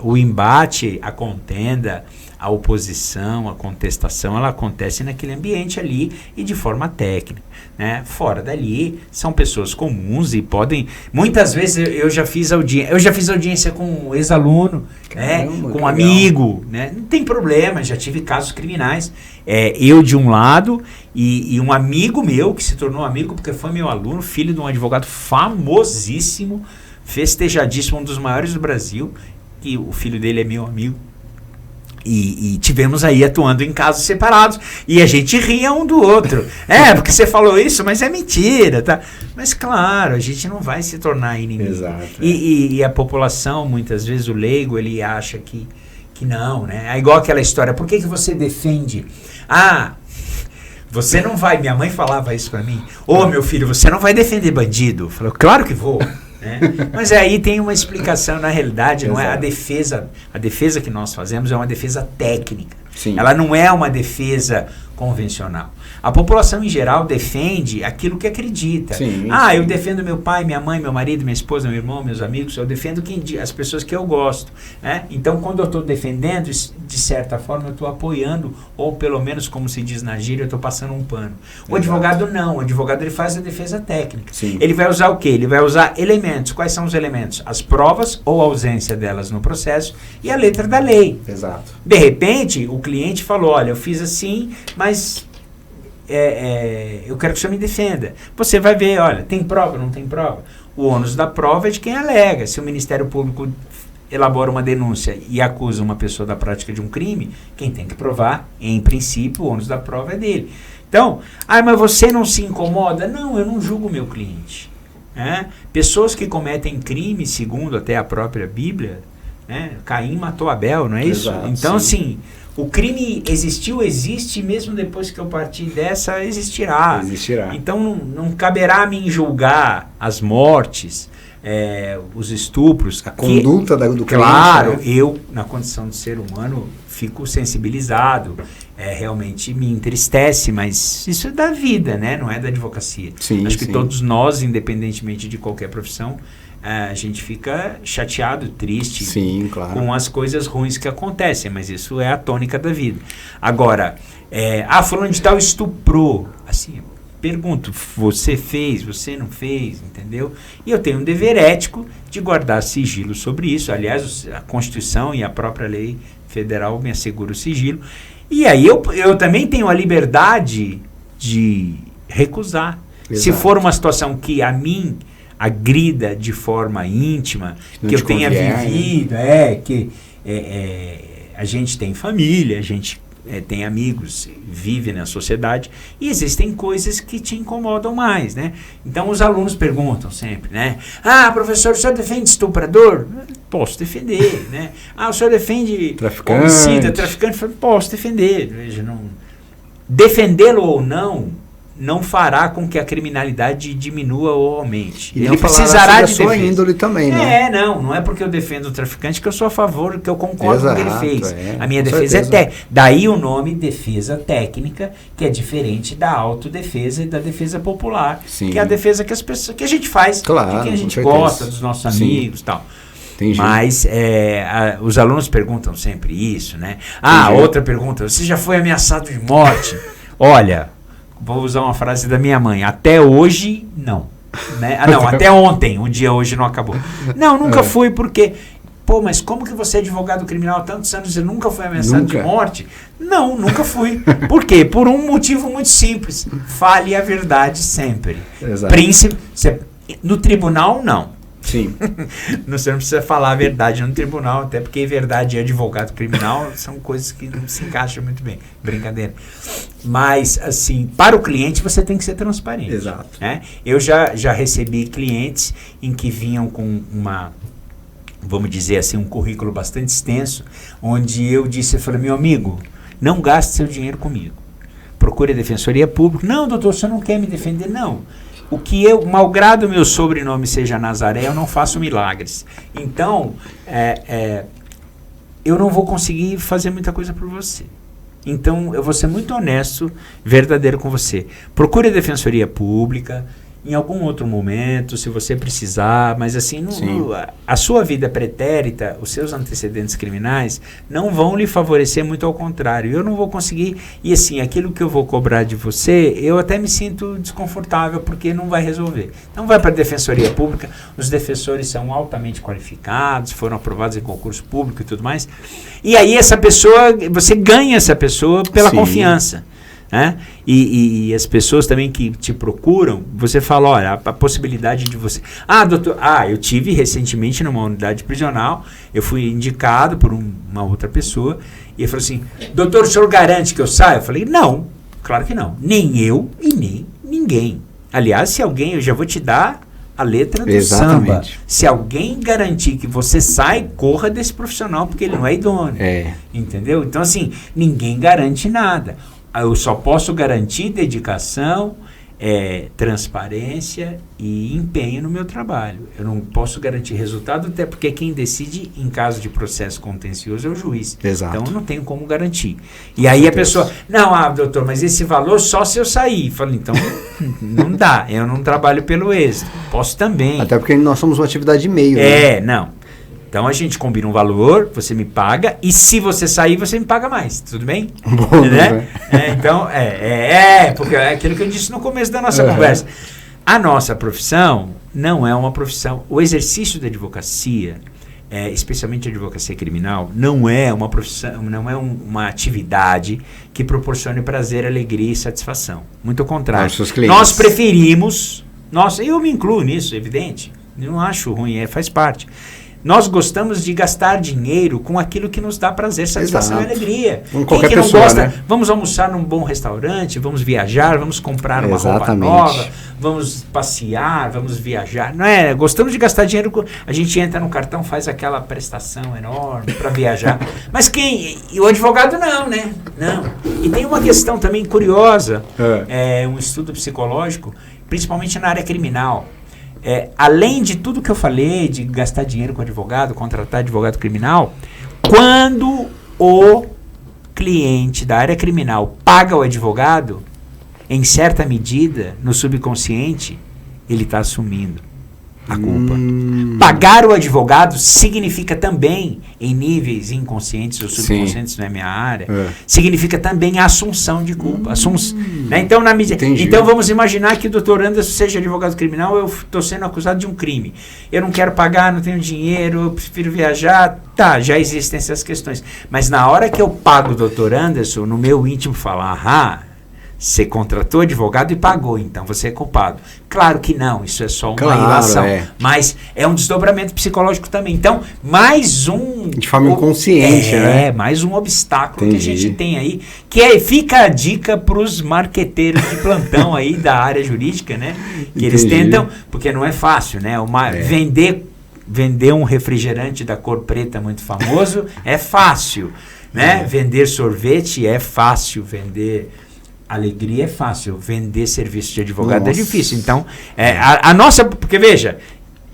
o embate, a contenda, a oposição, a contestação, ela acontece naquele ambiente ali e de forma técnica, né? Fora dali, são pessoas comuns e podem... Muitas vezes eu já fiz audiência com um ex-aluno, né? Com um amigo, né? Não tem problema, já tive casos criminais. Eu de um lado e um amigo meu, que se tornou amigo porque foi meu aluno, filho de um advogado famosíssimo, festejadíssimo, um dos maiores do Brasil, que o filho dele é meu amigo. E tivemos aí atuando em casos separados. E a gente ria um do outro. Porque você falou isso, mas é mentira, tá? Mas claro, a gente não vai se tornar inimigo. Exato. E a população, muitas vezes, o leigo, ele acha que não, né? É igual aquela história, por que você defende? Você não vai... Minha mãe falava isso pra mim. Meu filho, você não vai defender bandido. Eu falei, claro que vou. Né? Mas aí tem uma explicação, na realidade, não é a defesa que nós fazemos é uma defesa técnica. Sim. Ela não é uma defesa convencional. A população em geral defende aquilo que acredita. Sim. Eu defendo meu pai, minha mãe, meu marido, minha esposa, meu irmão, meus amigos, eu defendo as pessoas que eu gosto. Né? Então, quando eu estou defendendo, de certa forma, eu estou apoiando, ou pelo menos, como se diz na gíria, eu estou passando um pano. O advogado não, o advogado ele faz a defesa técnica. Sim. Ele vai usar o quê? Ele vai usar elementos. Quais são os elementos? As provas ou a ausência delas no processo e a letra da lei. Exato. De repente, o cliente falou, olha, eu fiz assim, mas... eu quero que o senhor me defenda. Você vai ver, olha, tem prova, não tem prova? O ônus da prova é de quem alega. Se o Ministério Público elabora uma denúncia e acusa uma pessoa da prática de um crime, quem tem que provar, em princípio, o ônus da prova é dele. Então, mas você não se incomoda? Não, eu não julgo o meu cliente. Pessoas que cometem crime, segundo até a própria Bíblia, Caim matou Abel, não é isso? Exato, então, assim... O crime existiu, existe, mesmo depois que eu partir dessa, existirá. Então, não caberá a mim julgar as mortes, os estupros. A conduta do crime. Claro, eu, na condição de ser humano, fico sensibilizado. Realmente me entristece, mas isso é da vida, né? Não é da advocacia. Sim, Acho que todos nós, independentemente de qualquer profissão, a gente fica chateado, triste com as coisas ruins que acontecem, mas isso é a tônica da vida. Agora, fulano de tal estuprou, assim, pergunto, você fez, você não fez, entendeu? E eu tenho um dever ético de guardar sigilo sobre isso. Aliás, a Constituição e a própria lei federal me assegura o sigilo. E aí eu também tenho a liberdade de recusar. Exato. Se for uma situação que a mim agrida de forma íntima, que eu tenha vivido, que a gente tem família, a gente tem amigos, vive na sociedade, e existem coisas que te incomodam mais, né? Então os alunos perguntam sempre, né? Ah, professor, o senhor defende estuprador? Posso defender, né? Ah, o senhor defende homicida, traficante? Posso defender. Veja, não... defendê-lo ou não fará com que a criminalidade diminua ou aumente. E ele precisará de sua índole também, né? Não é porque eu defendo o traficante que eu sou a favor, que eu concordo com o que ele fez. A minha defesa certeza. é técnica. Daí o nome defesa técnica, que é diferente da autodefesa e da defesa popular, Sim. que é a defesa que as pessoas, que a gente faz, claro, de quem a gente certeza. gosta, dos nossos amigos e tal. Entendi. Mas os alunos perguntam sempre isso, né? Ah, outra pergunta, você já foi ameaçado de morte? Olha, vou usar uma frase da minha mãe, até hoje, não. Né? Até ontem, o dia hoje não acabou. Não, nunca fui, porque... Pô, mas como que você é advogado criminal há tantos anos e nunca foi ameaçado de morte? Não, nunca fui. Por quê? Por um motivo muito simples. Fale a verdade sempre. Exato. No tribunal, não. Sim. Você não precisa falar a verdade no tribunal, até porque verdade e advogado criminal são coisas que não se encaixam muito bem. Brincadeira. Mas, assim, para o cliente você tem que ser transparente. Exato. Né? Eu já recebi clientes em que vinham com vamos dizer assim, um currículo bastante extenso, onde eu falei, meu amigo, não gaste seu dinheiro comigo. Procure a Defensoria Pública. Não, doutor, você não quer me defender? Não. Malgrado o meu sobrenome seja Nazaré, eu não faço milagres. Então, eu não vou conseguir fazer muita coisa por você. Então, eu vou ser muito honesto, verdadeiro com você. Procure a Defensoria Pública, em algum outro momento, se você precisar, mas assim, a sua vida pretérita, os seus antecedentes criminais, não vão lhe favorecer, muito ao contrário. Eu não vou conseguir, e assim, aquilo que eu vou cobrar de você, eu até me sinto desconfortável, porque não vai resolver. Então vai para a Defensoria Pública, os defensores são altamente qualificados, foram aprovados em concurso público e tudo mais, e aí você ganha essa pessoa pela confiança. Né? E as pessoas também que te procuram, você fala, olha, a possibilidade de você... Ah, doutor, eu tive recentemente numa unidade prisional, eu fui indicado por uma outra pessoa, e ele falou assim, doutor, o senhor garante que eu saio? Eu falei, não, claro que não. Nem eu e nem ninguém. Aliás, se alguém, eu já vou te dar a letra do samba. Se alguém garantir que você sai, corra desse profissional, porque ele não é idôneo. Entendeu? Então, assim, ninguém garante nada. Eu só posso garantir dedicação, transparência e empenho no meu trabalho. Eu não posso garantir resultado, até porque quem decide em caso de processo contencioso é o juiz. Exato. Então eu não tenho como garantir. E aí a pessoa, doutor, mas esse valor só se eu sair. Eu falo, então não dá, eu não trabalho pelo êxito. Posso também. Até porque nós somos uma atividade de meio. Não. Então a gente combina um valor, você me paga, e se você sair, você me paga mais, tudo bem? Bom, né? Então, porque é aquilo que eu disse no começo da nossa conversa. A nossa profissão não é uma profissão. O exercício da advocacia, especialmente a advocacia criminal, não é uma profissão, não é uma atividade que proporcione prazer, alegria e satisfação. Muito ao contrário. Nós preferimos, eu me incluo nisso, evidente, eu não acho ruim, faz parte. Nós gostamos de gastar dinheiro com aquilo que nos dá prazer, satisfação e alegria. Quem que não gosta, né? Vamos almoçar num bom restaurante, vamos viajar, vamos comprar uma roupa nova, vamos passear, vamos viajar. Não é? Gostamos de gastar dinheiro, a gente entra no cartão, faz aquela prestação enorme para viajar. Mas o advogado não, né? Não. E tem uma questão também curiosa, um estudo psicológico, principalmente na área criminal. Além de tudo que eu falei, de gastar dinheiro com advogado, contratar advogado criminal, quando o cliente da área criminal paga o advogado, em certa medida, no subconsciente, ele está assumindo a culpa. Pagar o advogado significa também, em níveis inconscientes ou subconscientes, não é minha área, significa também a assunção de culpa. Né? Então, então, vamos imaginar que o doutor Anderson seja advogado criminal, eu estou sendo acusado de um crime. Eu não quero pagar, não tenho dinheiro, eu prefiro viajar. Tá, já existem essas questões. Mas na hora que eu pago o doutor Anderson, no meu íntimo falar, Você contratou advogado e pagou, então você é culpado. Claro que não, isso é só uma ilação. Mas é um desdobramento psicológico também. Então, mais um... De forma inconsciente, né? É, mais um obstáculo que a gente tem aí. Fica a dica para os marqueteiros de plantão aí da área jurídica, né? Que eles tentam, porque não é fácil, né? Vender um refrigerante da cor preta muito famoso é fácil, né? Vender sorvete é fácil, vender... alegria é fácil, vender serviço de advogado é difícil. Então, a nossa... Porque, veja,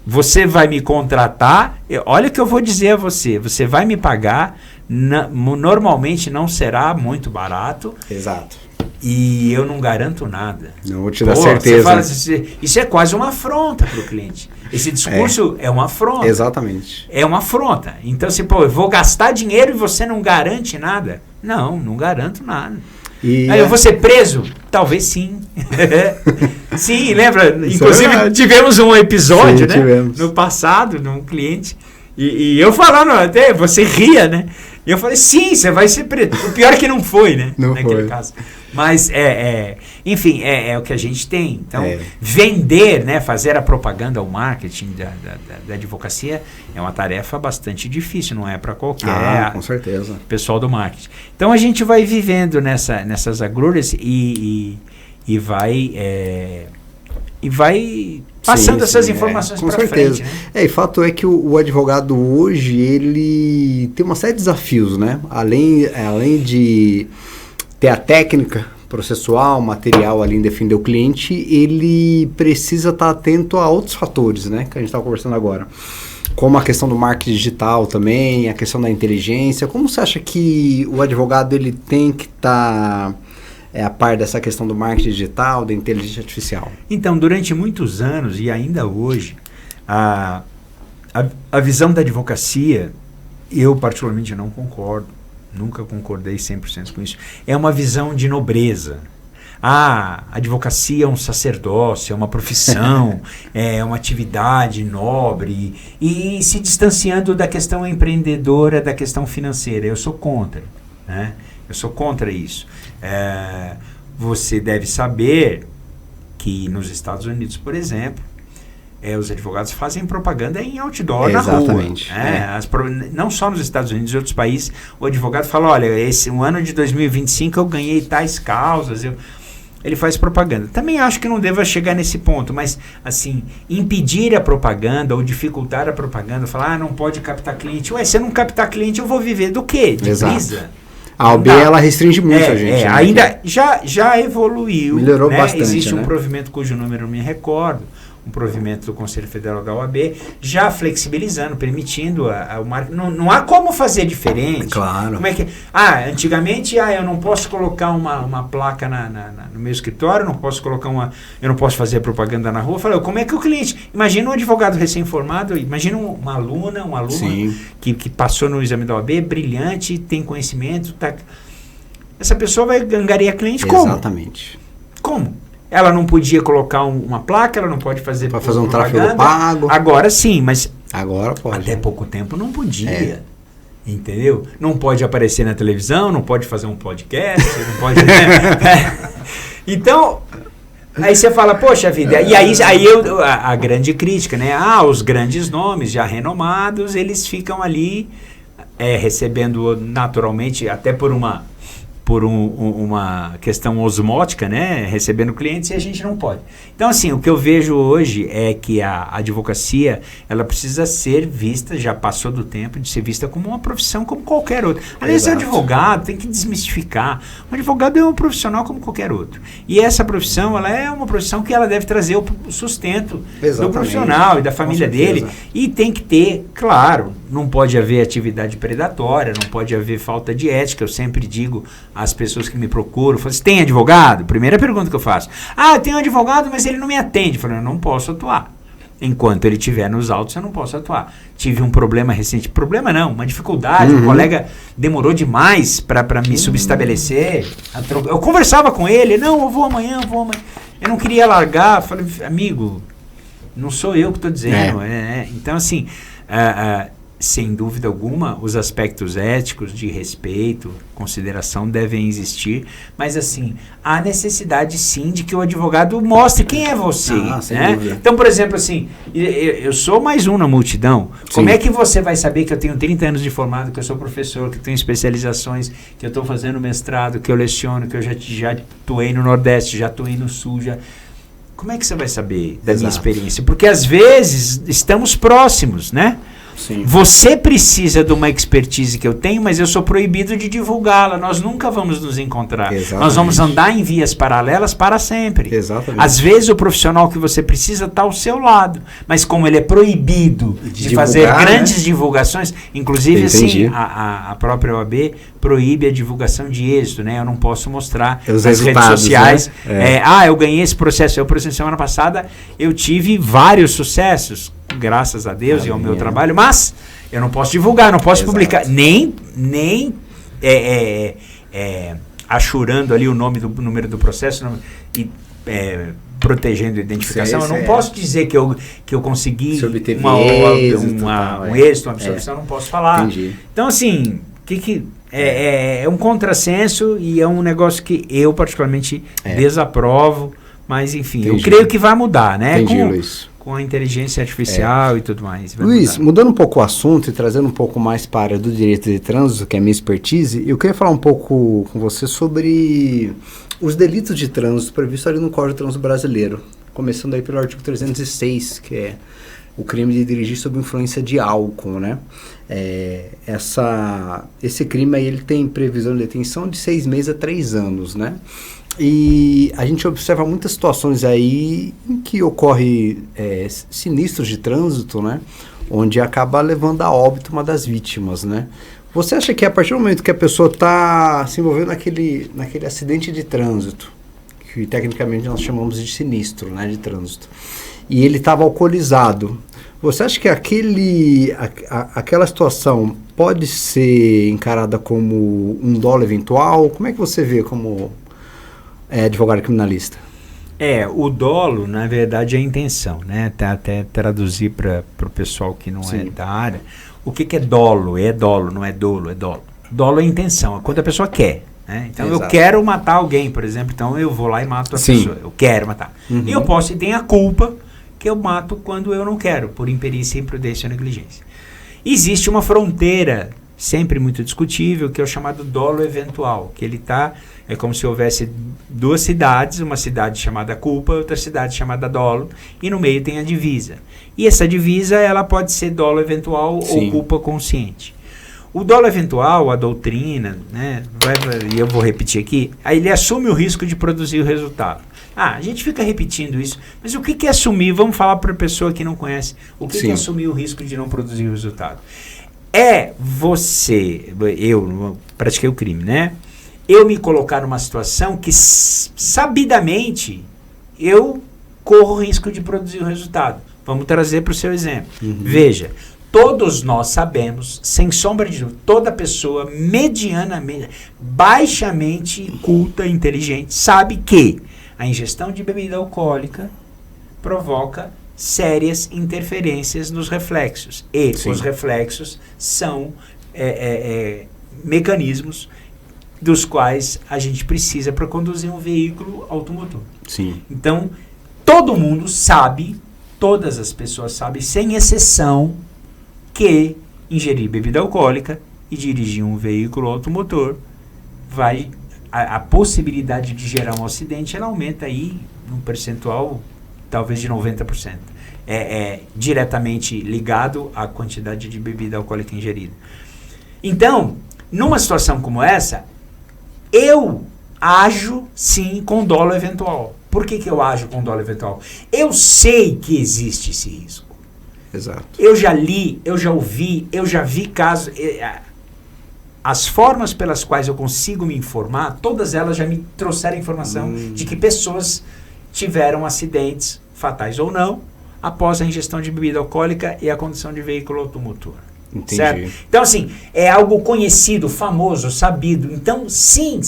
você vai me contratar, olha o que eu vou dizer a você, você vai me pagar, normalmente não será muito barato. Exato. E eu não garanto nada. Não vou te dar certeza. Você fala, isso é quase uma afronta para o cliente. Esse discurso é uma afronta. Exatamente. É uma afronta. Então, eu vou gastar dinheiro e você não garante nada? Não garanto nada. Aí eu vou ser preso? Talvez sim. Sim, lembra? Inclusive, tivemos um episódio, no passado, num cliente, e eu falando, até você ria, né? E eu falei, sim, você vai ser preso. O pior é que não foi, né? Naquele caso. Mas, enfim, é o que a gente tem. Então, vender, né, fazer a propaganda, o marketing da advocacia é uma tarefa bastante difícil, não é para qualquer com certeza. Pessoal do marketing. Então, a gente vai vivendo nessas agruras e vai passando essas informações para frente. Né? E fato é que o advogado hoje, ele tem uma série de desafios, né? Além de ter a técnica processual, material ali em defender o cliente, ele precisa estar atento a outros fatores, né? Que a gente estava conversando agora. Como a questão do marketing digital também, a questão da inteligência. Como você acha que o advogado ele tem que estar a par dessa questão do marketing digital, da inteligência artificial? Então, durante muitos anos e ainda hoje, a visão da advocacia, eu particularmente não concordo, nunca concordei 100% com isso, é uma visão de nobreza. A advocacia é um sacerdócio, é uma profissão, é uma atividade nobre, e se distanciando da questão empreendedora, da questão financeira. Eu sou contra, né? Eu sou contra isso. Você deve saber que nos Estados Unidos, por exemplo, os advogados fazem propaganda em outdoor na rua. Exatamente. Não só nos Estados Unidos, em outros países, o advogado fala, olha, o ano de 2025 eu ganhei tais causas, ele faz propaganda. Também acho que não deva chegar nesse ponto, mas, assim, impedir a propaganda ou dificultar a propaganda, falar, não pode captar cliente. Se eu não captar cliente, eu vou viver do quê? De brisa? A OAB, ela restringe muito a gente. Né? Ainda já evoluiu. Melhorou bastante. Existe um provimento cujo número eu me recordo, um provimento do Conselho Federal da OAB, já flexibilizando, permitindo o marketing. Não há como fazer diferente. Claro. Como é que... antigamente, eu não posso colocar uma placa no meu escritório, eu não posso fazer propaganda na rua. Eu falei, como é que o cliente... Imagina um advogado recém-formado, imagina uma aluna que passou no exame da OAB, brilhante, tem conhecimento, essa pessoa vai angariar cliente como? Exatamente. Como? Ela não podia colocar uma placa, ela não pode fazer... Para fazer um tráfego pago. Agora sim, mas... Agora pode. Até pouco tempo não podia. Entendeu? Não pode aparecer na televisão, não pode fazer um podcast, não pode... Então, aí você fala, poxa vida... E aí a grande crítica, né? Os grandes nomes já renomados, eles ficam ali recebendo naturalmente, até por uma questão osmótica, né? Recebendo clientes, e a gente não pode. Então, assim, o que eu vejo hoje é que a advocacia, ela precisa ser vista, já passou do tempo de ser vista como uma profissão como qualquer outra. Aliás, o advogado tem que desmistificar. O advogado é um profissional como qualquer outro. E essa profissão, ela é uma profissão que ela deve trazer o sustento do profissional e da família dele. E tem que ter, claro, não pode haver atividade predatória, não pode haver falta de ética. Eu sempre digo às pessoas que me procuram, falo assim, tem advogado? Primeira pergunta que eu faço. Eu tenho um advogado, mas ele não me atende. Eu falo, eu não posso atuar. Enquanto ele estiver nos autos, eu não posso atuar. Tive um problema recente. Problema não, uma dificuldade. Um colega demorou demais para me subestabelecer. Eu conversava com ele. Não, eu vou amanhã. Eu não queria largar. Falei, amigo, não sou eu que estou dizendo. Então, assim, sem dúvida alguma, os aspectos éticos de respeito, consideração devem existir, mas assim, há necessidade sim de que o advogado mostre quem é você. Né? Então, por exemplo, assim, eu sou mais um na multidão. Sim. Como é que você vai saber que eu tenho 30 anos de formado, que eu sou professor, que eu tenho especializações, que eu estou fazendo mestrado, que eu leciono, que eu já atuei no Nordeste, já atuei no Sul, já... Como é que você vai saber da minha experiência? Porque às vezes estamos próximos, né? Sim. Você precisa de uma expertise que eu tenho, mas eu sou proibido de divulgá-la. Nós nunca vamos nos encontrar. Exatamente. Nós vamos andar em vias paralelas para sempre. Exatamente. Às vezes o profissional que você precisa está ao seu lado, mas como ele é proibido de fazer grandes divulgações, inclusive assim, a própria OAB proíbe a divulgação de êxito, né? Eu não posso mostrar nas redes sociais. Né? Eu ganhei esse processo. Eu, por exemplo, semana passada, eu tive vários sucessos, graças a Deus e ao meu trabalho, mas eu não posso divulgar, não posso publicar, nem achurando ali o número do processo e protegendo a identificação. Eu não posso dizer que eu consegui um êxito, uma absorção, eu não posso falar. Entendi. Então, assim, é um contrassenso e é um negócio que eu particularmente desaprovo, mas enfim, eu creio que vai mudar, né? Entendi, Luiz. Com a inteligência artificial e tudo mais. Luiz, mudando um pouco o assunto e trazendo um pouco mais para a área do direito de trânsito, que é a minha expertise, eu queria falar um pouco com você sobre os delitos de trânsito previstos ali no Código de Trânsito Brasileiro, começando aí pelo artigo 306, que é o crime de dirigir sob influência de álcool, né? Esse crime aí ele tem previsão de detenção de 6 meses a 3 anos, né? E a gente observa muitas situações aí em que ocorre sinistros de trânsito, né? Onde acaba levando a óbito uma das vítimas, né? Você acha que a partir do momento que a pessoa está se envolvendo naquele acidente de trânsito, que tecnicamente nós chamamos de sinistro, né, de trânsito, e ele estava alcoolizado, você acha que aquela situação pode ser encarada como um dolo eventual? Como é que você vê como advogado criminalista? O dolo, na verdade, é a intenção, né? Até traduzir para o pessoal que não é da área. O que é dolo? É dolo, não é dolo, é dolo. Dolo é a intenção, é quando a pessoa quer. Né? Então, eu quero matar alguém, por exemplo, então eu vou lá e mato a pessoa. Eu quero matar. E eu posso e tenho a culpa que eu mato quando eu não quero, por imperícia, imprudência ou negligência. Existe uma fronteira sempre muito discutível, que é o chamado dolo eventual, que ele é como se houvesse duas cidades, uma cidade chamada culpa, outra cidade chamada dolo, e no meio tem a divisa. E essa divisa, ela pode ser dolo eventual ou culpa consciente. O dolo eventual, a doutrina, né, e eu vou repetir aqui, aí ele assume o risco de produzir o resultado. A gente fica repetindo isso, mas o que é assumir? Vamos falar para a pessoa que não conhece. O que é assumir o risco de não produzir o resultado? Eu pratiquei o crime, né? Eu me colocar numa situação que, sabidamente, eu corro o risco de produzir o resultado. Vamos trazer para o seu exemplo. Veja, todos nós sabemos, sem sombra de dúvida, toda pessoa medianamente, baixamente culta, inteligente, sabe que a ingestão de bebida alcoólica provoca sérias interferências nos reflexos. E os reflexos são mecanismos dos quais a gente precisa para conduzir um veículo automotor. Então, todo mundo sabe, todas as pessoas sabem, sem exceção, que ingerir bebida alcoólica e dirigir um veículo automotor a possibilidade de gerar um acidente, ela aumenta aí num percentual talvez de 90%. Diretamente ligado à quantidade de bebida alcoólica ingerida. Então, numa situação como essa, eu ajo sim com dolo eventual. Por que eu ajo com dolo eventual? Eu sei que existe esse risco. Exato. Eu já li, eu já ouvi, eu já vi casos. As formas pelas quais eu consigo me informar, todas elas já me trouxeram informação de que pessoas tiveram acidentes, fatais ou não, após a ingestão de bebida alcoólica e a condução de veículo automotor. Entendi. Certo? Então, assim, é algo conhecido, famoso, sabido. Então, sim,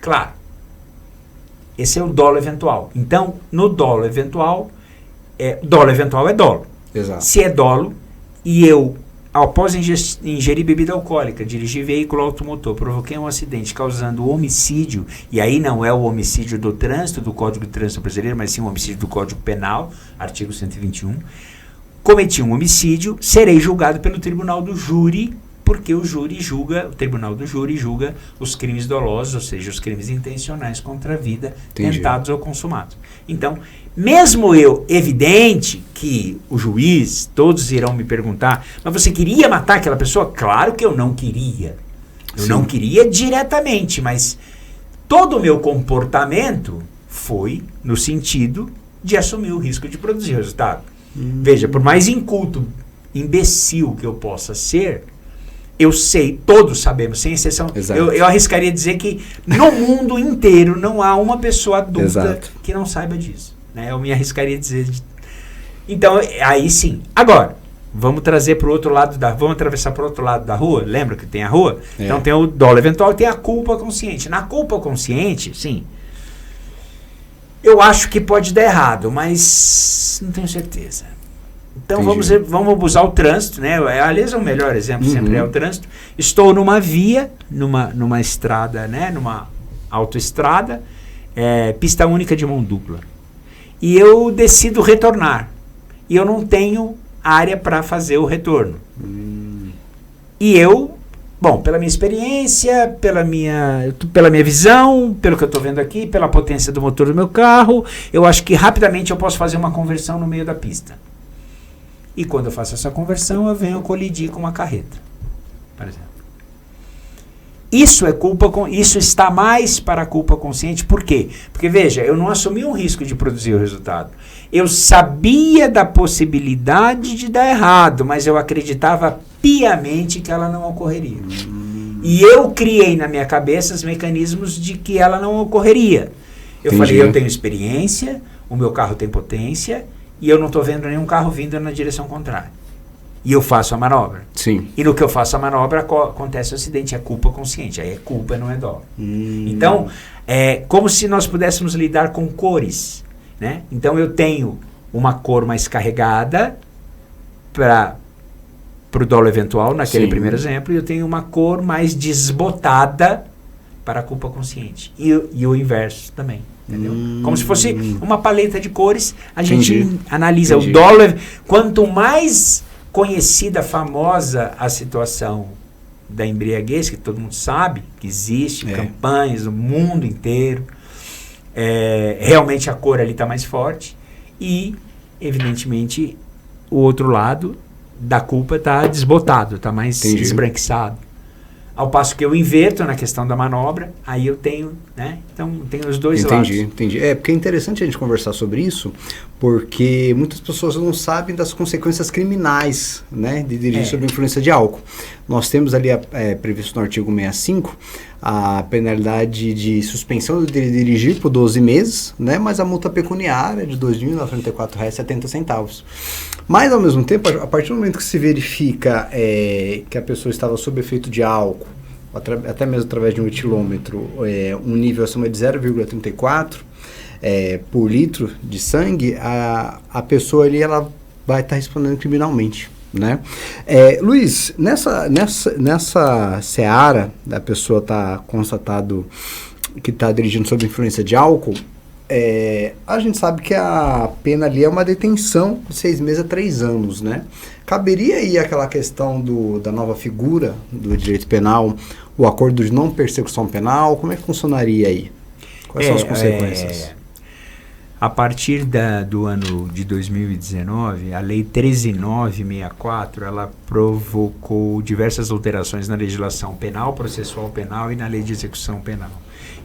claro. Esse é o dolo eventual. Então, no dolo eventual é dolo. Exato. Se é dolo e eu após ingerir bebida alcoólica, dirigir veículo automotor, provoquei um acidente causando homicídio, e aí não é o homicídio do trânsito, do Código de Trânsito Brasileiro, mas sim o homicídio do Código Penal, artigo 121, cometi um homicídio, serei julgado pelo tribunal do júri, porque o tribunal do júri julga os crimes dolosos, ou seja, os crimes intencionais contra a vida, tentados ou consumados. Então, mesmo evidente que o juiz, todos irão me perguntar, mas você queria matar aquela pessoa? Claro que eu não queria. Eu não queria diretamente, mas todo o meu comportamento foi no sentido de assumir o risco de produzir resultado. Veja, por mais inculto, imbecil que eu possa ser, eu sei, todos sabemos, sem exceção. Eu arriscaria dizer que no mundo inteiro não há uma pessoa adulta que não saiba disso. Né? Eu me arriscaria a dizer. Então, aí sim. Agora, vamos trazer para o outro lado vamos atravessar para o outro lado da rua. Lembra que tem a rua? Então tem o dolo eventual e tem a culpa consciente. Na culpa consciente, sim, eu acho que pode dar errado, mas não tenho certeza. Então vamos usar o trânsito, né? Aliás, o melhor exemplo sempre é o trânsito. Estou numa via, numa estrada, né? Numa autoestrada, pista única de mão dupla. E eu decido retornar. E eu não tenho área para fazer o retorno. E eu, pela minha experiência, pela minha visão, pelo que eu estou vendo aqui, pela potência do motor do meu carro, eu acho que rapidamente eu posso fazer uma conversão no meio da pista. E quando eu faço essa conversão, eu venho colidir com uma carreta, por exemplo. Isso está mais para a culpa consciente. Por quê? Porque, veja, eu não assumi um risco de produzir o resultado. Eu sabia da possibilidade de dar errado, mas eu acreditava piamente que ela não ocorreria. E eu criei na minha cabeça os mecanismos de que ela não ocorreria. Eu falei, eu tenho experiência, o meu carro tem potência, e eu não estou vendo nenhum carro vindo na direção contrária. E eu faço a manobra. Sim. E no que eu faço a manobra, acontece o acidente. É culpa consciente. Aí é culpa, não é dolo. Então, é como se nós pudéssemos lidar com cores. Né? Então, eu tenho uma cor mais carregada para o dolo eventual, naquele primeiro exemplo, e eu tenho uma cor mais desbotada para a culpa consciente. E o inverso também. Entendeu? Como se fosse uma paleta de cores, a gente analisa o dolo. Quanto mais conhecida, famosa a situação da embriaguez, que todo mundo sabe que existe, campanhas no mundo inteiro, realmente a cor ali está mais forte e, evidentemente, o outro lado da culpa está desbotado, está mais esbranquiçado. Ao passo que eu inverto na questão da manobra, aí eu tenho, né? Então, tem os dois lados. Entendi. Porque é interessante a gente conversar sobre isso, porque muitas pessoas não sabem das consequências criminais, né? De dirigir sob influência de álcool. Nós temos ali, previsto no artigo 65, a penalidade de suspensão de dirigir por 12 meses, né? Mas a multa pecuniária de R$ 2.094,70. Mas, ao mesmo tempo, a partir do momento que se verifica que a pessoa estava sob efeito de álcool, até mesmo através de um etilômetro, um nível acima de 0,34 por litro de sangue, a pessoa ali ela vai estar respondendo criminalmente. Né? Luiz, nessa seara da pessoa estar constatado que está dirigindo sob influência de álcool, a gente sabe que a pena ali é uma detenção de 6 meses a 3 anos, né? Caberia aí aquela questão da nova figura do direito penal, o acordo de não persecução penal, como é que funcionaria aí? Quais são as consequências? A partir do ano de 2019, a Lei 13.964, ela provocou diversas alterações na legislação penal, processual penal e na Lei de Execução Penal.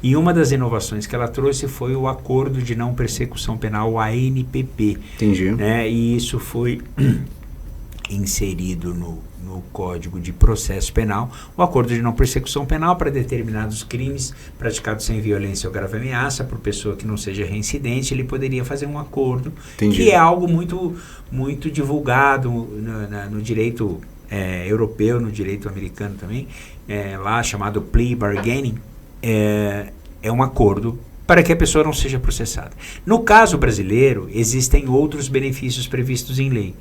E uma das inovações que ela trouxe foi o Acordo de Não Persecução Penal, o ANPP. Entendi. Né? E isso foi inserido no Código de Processo Penal, o Acordo de Não Persecução Penal para determinados crimes praticados sem violência ou grave ameaça, por pessoa que não seja reincidente, ele poderia fazer um acordo. Entendi. Que é algo muito, muito divulgado no direito europeu, no direito americano também, lá chamado plea bargaining. É um acordo para que a pessoa não seja processada. No caso brasileiro, existem outros benefícios previstos em lei.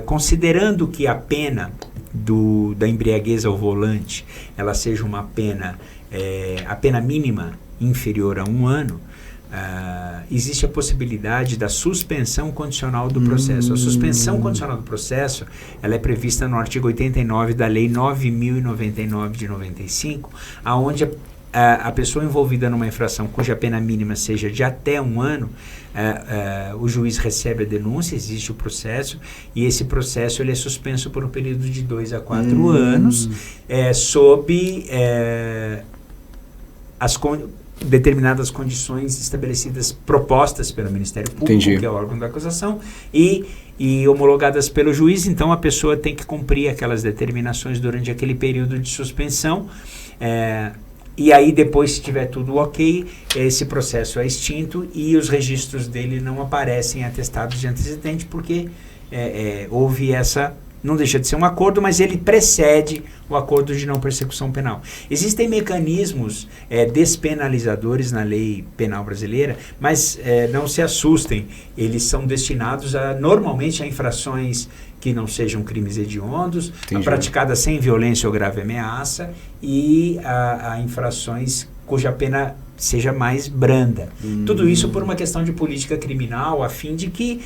Considerando que a pena da embriaguez ao volante, ela seja uma pena, a pena mínima inferior a 1 ano, existe a possibilidade da suspensão condicional do processo. A suspensão condicional do processo, ela é prevista no artigo 89 da Lei 9.099 de 95, aonde a pessoa envolvida numa infração cuja pena mínima seja de até 1 ano, o juiz recebe a denúncia, existe o processo, e esse processo ele é suspenso por um período de 2 a 4 anos, sob determinadas condições estabelecidas, propostas pelo Ministério Público, Entendi. que é o órgão da acusação, e homologadas pelo juiz. Então a pessoa tem que cumprir aquelas determinações durante aquele período de suspensão, e aí depois, se tiver tudo ok, esse processo é extinto e os registros dele não aparecem em atestados de antecedente, porque houve essa... Não deixa de ser um acordo, mas ele precede o acordo de não persecução penal. Existem mecanismos despenalizadores na lei penal brasileira, mas não se assustem, eles são destinados normalmente a infrações que não sejam crimes hediondos, praticadas sem violência ou grave ameaça, e a infrações cuja pena seja mais branda. Tudo isso por uma questão de política criminal, a fim de que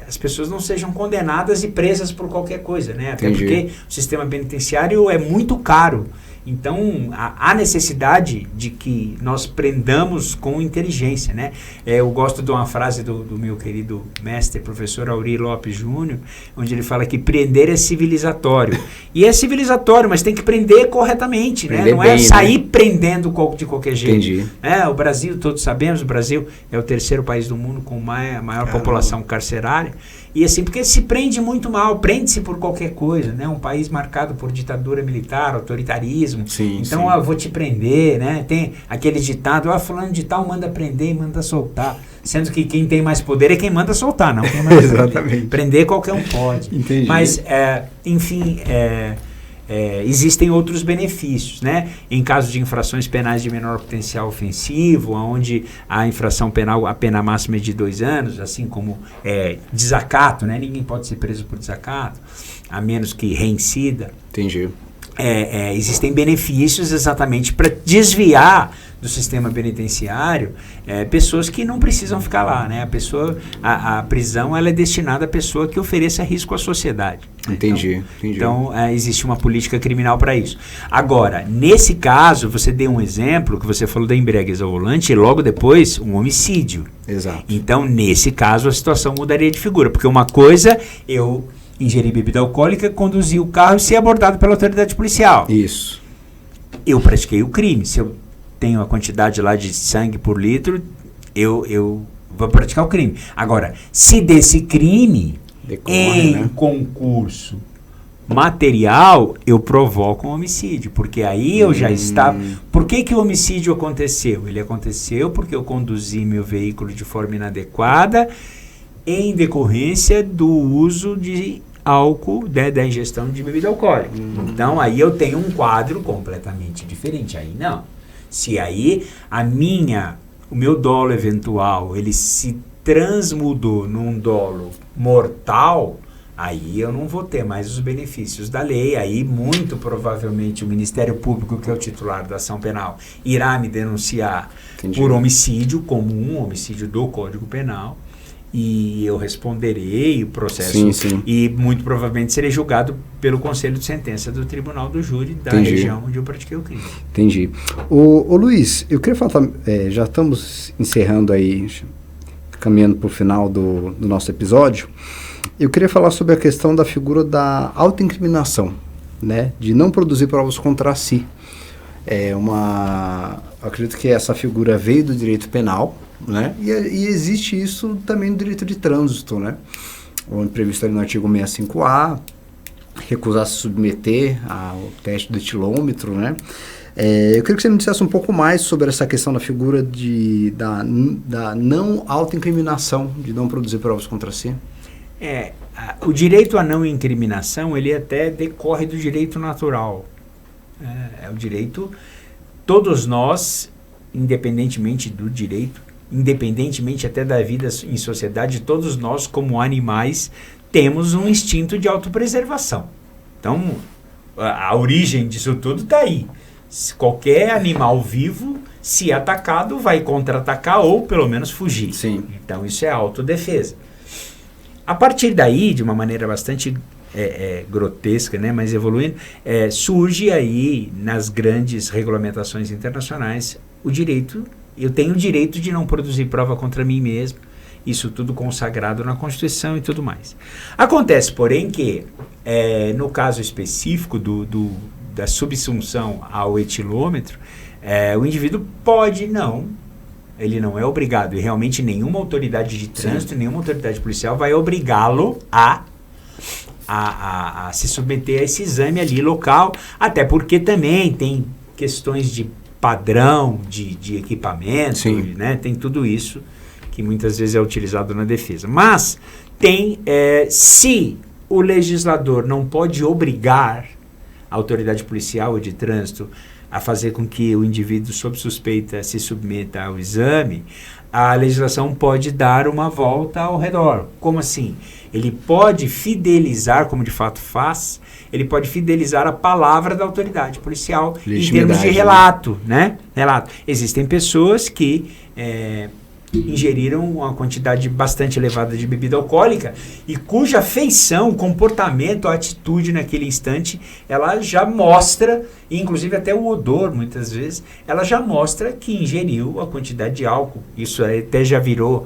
as pessoas não sejam condenadas e presas por qualquer coisa, né? Até porque o sistema penitenciário é muito caro. Então, há necessidade de que nós prendamos com inteligência, né? Eu gosto de uma frase do meu querido mestre, professor Auri Lopes Júnior, onde ele fala que prender é civilizatório. E é civilizatório, mas tem que prender corretamente, né? Não é sair prendendo de qualquer jeito. O Brasil, todos sabemos, o Brasil é o 3º país do mundo com maior população carcerária. E assim, porque se prende muito mal, prende-se por qualquer coisa, né? Um país marcado por ditadura militar, autoritarismo. Então, vou te prender, né? Tem aquele ditado, fulano de tal manda prender e manda soltar. Sendo que quem tem mais poder é quem manda soltar, não quem manda Exatamente. Prender qualquer um pode. Entendi. Mas, enfim... existem outros benefícios, né? Em caso de infrações penais de menor potencial ofensivo, onde a infração penal, a pena máxima é de 2 anos, assim como desacato, né? Ninguém pode ser preso por desacato, a menos que reincida. Entendi. Existem benefícios exatamente para desviar do sistema penitenciário pessoas que não precisam ficar lá, né? A prisão ela é destinada à pessoa que ofereça risco à sociedade. Entendi. Então, existe uma política criminal para isso. Agora, nesse caso, você deu um exemplo que você falou da embriaguez ao volante e logo depois um homicídio. Exato. Então, nesse caso, a situação mudaria de figura, porque uma coisa, eu ingerir bebida alcoólica, conduzir o carro e ser abordado pela autoridade policial. Isso. Eu pratiquei o crime. Se eu tenho a quantidade lá de sangue por litro, eu vou praticar o crime. Agora, se desse crime em concurso material, eu provoco um homicídio, porque aí eu já estava... Por que o homicídio aconteceu? Ele aconteceu porque eu conduzi meu veículo de forma inadequada em decorrência do uso de álcool, da ingestão de bebida alcoólica. Então, aí eu tenho um quadro completamente diferente. Aí não. Se aí o meu dolo eventual, ele se transmudou num dolo mortal, aí eu não vou ter mais os benefícios da lei. Aí, muito provavelmente, o Ministério Público, que é o titular da ação penal, irá me denunciar por homicídio comum, homicídio do Código Penal, e eu responderei o processo e muito provavelmente serei julgado pelo conselho de sentença do tribunal do júri da região onde eu pratiquei o crime. Entendi. Ô Luiz, eu queria falar, já estamos encerrando aí, caminhando para o final do nosso episódio. Eu queria falar sobre a questão da figura da autoincriminação, né, de não produzir provas contra si. Eu acredito que essa figura veio do direito penal, né? E existe isso também no direito de trânsito, né? Onde previsto ali no artigo 65A, recusar se submeter ao teste do etilômetro, né? Eu queria que você me dissesse um pouco mais sobre essa questão da figura da não autoincriminação, de não produzir provas contra si. O direito à não incriminação, ele até decorre do direito natural. É o direito, todos nós, independentemente do direito, independentemente até da vida em sociedade, todos nós, como animais, temos um instinto de autopreservação. Então, a origem disso tudo está aí. Qualquer animal vivo, se atacado, vai contra-atacar ou pelo menos fugir. Sim. Então, isso é autodefesa. A partir daí, de uma maneira bastante grotesca, né, mas evoluindo, surge aí nas grandes regulamentações internacionais o direito, eu tenho o direito de não produzir prova contra mim mesmo, isso tudo consagrado na Constituição e tudo mais. Acontece, porém, que no caso específico da subsunção ao etilômetro, o indivíduo ele não é obrigado, e realmente nenhuma autoridade de trânsito, nenhuma autoridade policial vai obrigá-lo a se submeter a esse exame ali local, até porque também tem questões de padrão de equipamento, né? Tem tudo isso que muitas vezes é utilizado na defesa. Mas se o legislador não pode obrigar a autoridade policial ou de trânsito a fazer com que o indivíduo sob suspeita se submeta ao exame, a legislação pode dar uma volta ao redor. Como assim? Ele pode fidelizar, como de fato faz, ele pode fidelizar a palavra da autoridade policial em termos de relato, né? Relato. Existem pessoas que ingeriram uma quantidade bastante elevada de bebida alcoólica e cuja feição, comportamento, atitude naquele instante, ela já mostra, inclusive até o odor muitas vezes, ela já mostra que ingeriu a quantidade de álcool. Isso até já virou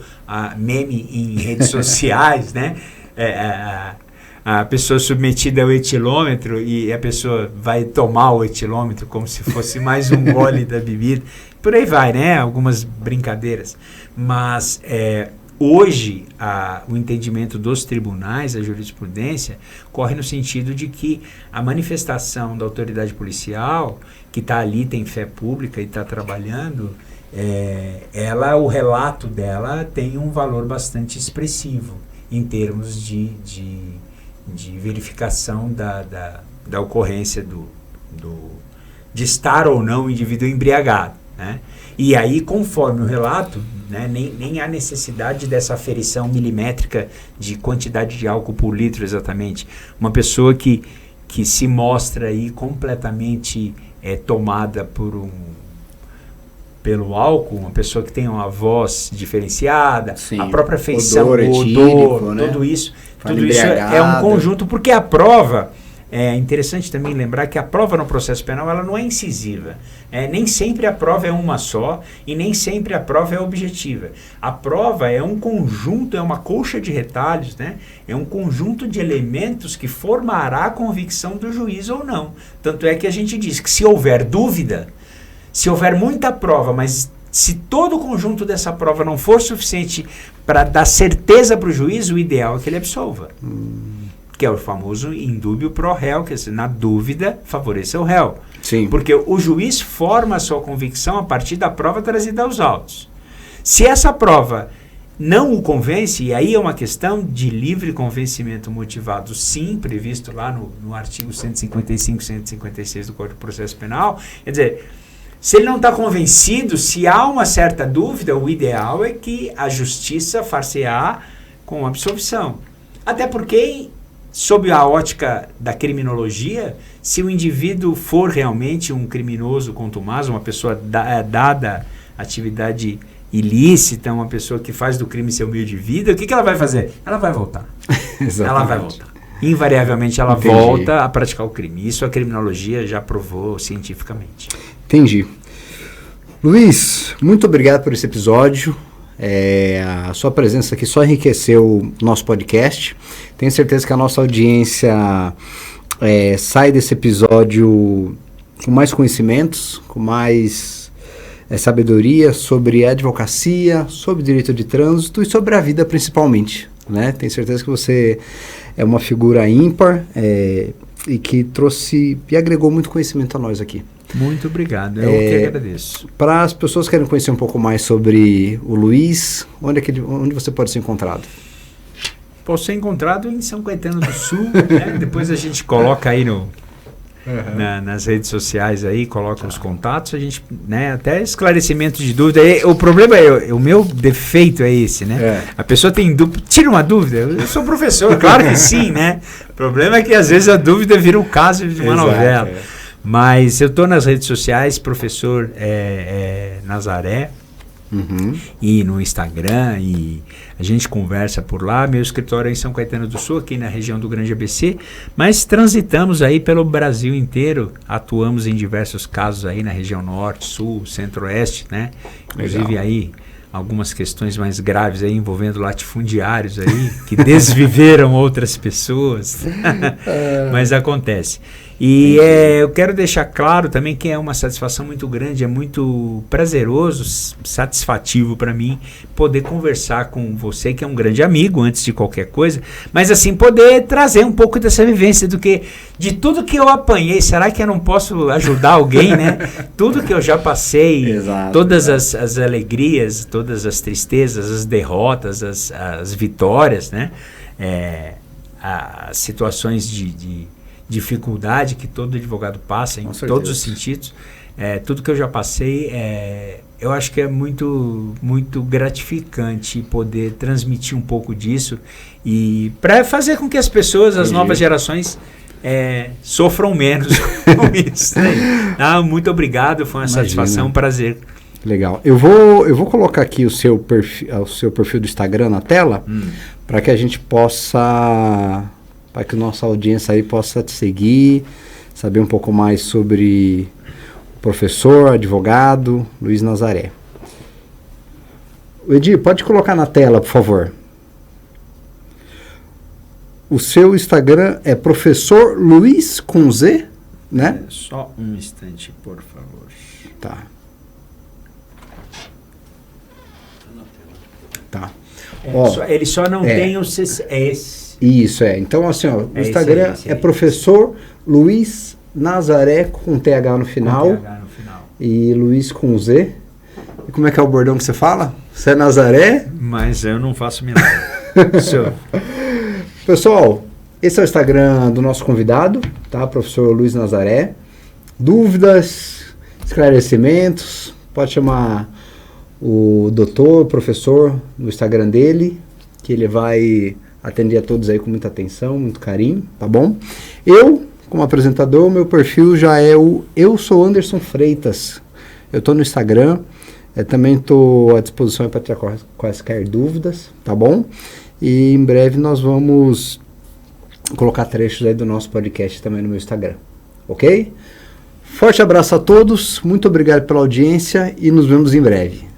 meme em redes sociais, né? A pessoa submetida ao etilômetro e a pessoa vai tomar o etilômetro como se fosse mais um gole da bebida. Por aí vai, né? Algumas brincadeiras. Mas hoje o entendimento dos tribunais, a jurisprudência, corre no sentido de que a manifestação da autoridade policial, que está ali, tem fé pública e está trabalhando, o relato dela tem um valor bastante expressivo em termos de verificação da ocorrência de estar ou não o indivíduo embriagado, né? E aí, conforme o relato, né, nem há necessidade dessa aferição milimétrica de quantidade de álcool por litro exatamente. Uma pessoa que se mostra aí completamente tomada pelo álcool, uma pessoa que tem uma voz diferenciada, a própria feição, odor, etílico, né? Tudo isso é um conjunto, porque a prova, é interessante também lembrar que a prova no processo penal ela não é incisiva. Nem sempre a prova é uma só e nem sempre a prova é objetiva. A prova é um conjunto, é uma colcha de retalhos, né? É um conjunto de elementos que formará a convicção do juiz ou não. Tanto é que a gente diz que se houver dúvida, se houver muita prova, mas se todo o conjunto dessa prova não for suficiente para dar certeza para o juiz, o ideal é que ele absolva. Que é o famoso indúbio pro réu, que é, na dúvida, favoreça o réu. Sim. Porque o juiz forma a sua convicção a partir da prova trazida aos autos. Se essa prova não o convence, e aí é uma questão de livre convencimento motivado, sim, previsto lá no artigo 155, 156 do Código de Processo Penal, quer dizer, se ele não está convencido, se há uma certa dúvida, o ideal é que a justiça far-se-á com absolvição. Até porque, sob a ótica da criminologia, se o indivíduo for realmente um criminoso contumaz, uma pessoa dada atividade ilícita, uma pessoa que faz do crime seu meio de vida, o que ela vai fazer? Ela vai voltar. Ela vai voltar. Invariavelmente ela volta a praticar o crime. Isso a criminologia já provou cientificamente. Entendi. Luiz, muito obrigado por esse episódio. A sua presença aqui só enriqueceu o nosso podcast. Tenho certeza que a nossa audiência sai desse episódio com mais conhecimentos, com mais sabedoria sobre advocacia, sobre direito de trânsito e sobre a vida principalmente, né? Tenho certeza que você é uma figura ímpar e que trouxe e agregou muito conhecimento a nós aqui. Muito obrigado, eu que agradeço. Para as pessoas que querem conhecer um pouco mais sobre o Luiz, onde você pode ser encontrado? Posso ser encontrado em São Caetano do Sul, né? Depois a gente coloca aí nas redes sociais aí, coloca os contatos, a gente, né, até esclarecimento de dúvida. O problema o meu defeito é esse, né? A pessoa tem dúvida, tira uma dúvida, eu sou professor, claro que sim, né? O problema é que às vezes a dúvida vira o caso de uma novela. Mas eu estou nas redes sociais, professor Nazaré, e no Instagram, e a gente conversa por lá. Meu escritório é em São Caetano do Sul, aqui na região do Grande ABC, mas transitamos aí pelo Brasil inteiro, atuamos em diversos casos aí na região norte, sul, centro-oeste, né? Inclusive aí algumas questões mais graves aí envolvendo latifundiários aí, que desviveram outras pessoas, mas acontece. E eu quero deixar claro também que é uma satisfação muito grande, é muito prazeroso, satisfativo para mim poder conversar com você, que é um grande amigo, antes de qualquer coisa, mas assim, poder trazer um pouco dessa vivência de tudo que eu apanhei. Será que eu não posso ajudar alguém, né? Tudo que eu já passei, todas as alegrias, todas as tristezas, as derrotas, as vitórias, né? As situações de dificuldade que todo advogado passa em todos os sentidos, tudo que eu já passei, eu acho que é muito, muito gratificante poder transmitir um pouco disso e para fazer com que as pessoas, as novas gerações, sofram menos com isso. Né? Muito obrigado, foi uma satisfação, um prazer. Legal. Eu vou colocar aqui o seu perfil do Instagram na tela para que a gente possa... para que a nossa audiência aí possa te seguir, saber um pouco mais sobre o professor, advogado, Luiz Nazaré. Edir, pode colocar na tela, por favor. O seu Instagram é professor Luiz com Z, né? Só um instante, por favor. Tá. Tá. Ele só não tem o esse. Isso, Então, assim, o Instagram é professor Luiz Nazaré com TH no final. E Luiz com Z. E como é que é o bordão que você fala? Você é Nazaré? Mas eu não faço milagre. Pessoal, esse é o Instagram do nosso convidado, tá? Professor Luiz Nazaré. Dúvidas, esclarecimentos, pode chamar o doutor, professor, no Instagram dele, que ele vai atender a todos aí com muita atenção, muito carinho, tá bom? Eu, como apresentador, meu perfil já é Eu Sou Anderson Freitas. Eu tô no Instagram, também tô à disposição para tirar quaisquer dúvidas, tá bom? E em breve nós vamos colocar trechos aí do nosso podcast também no meu Instagram, ok? Forte abraço a todos, muito obrigado pela audiência e nos vemos em breve.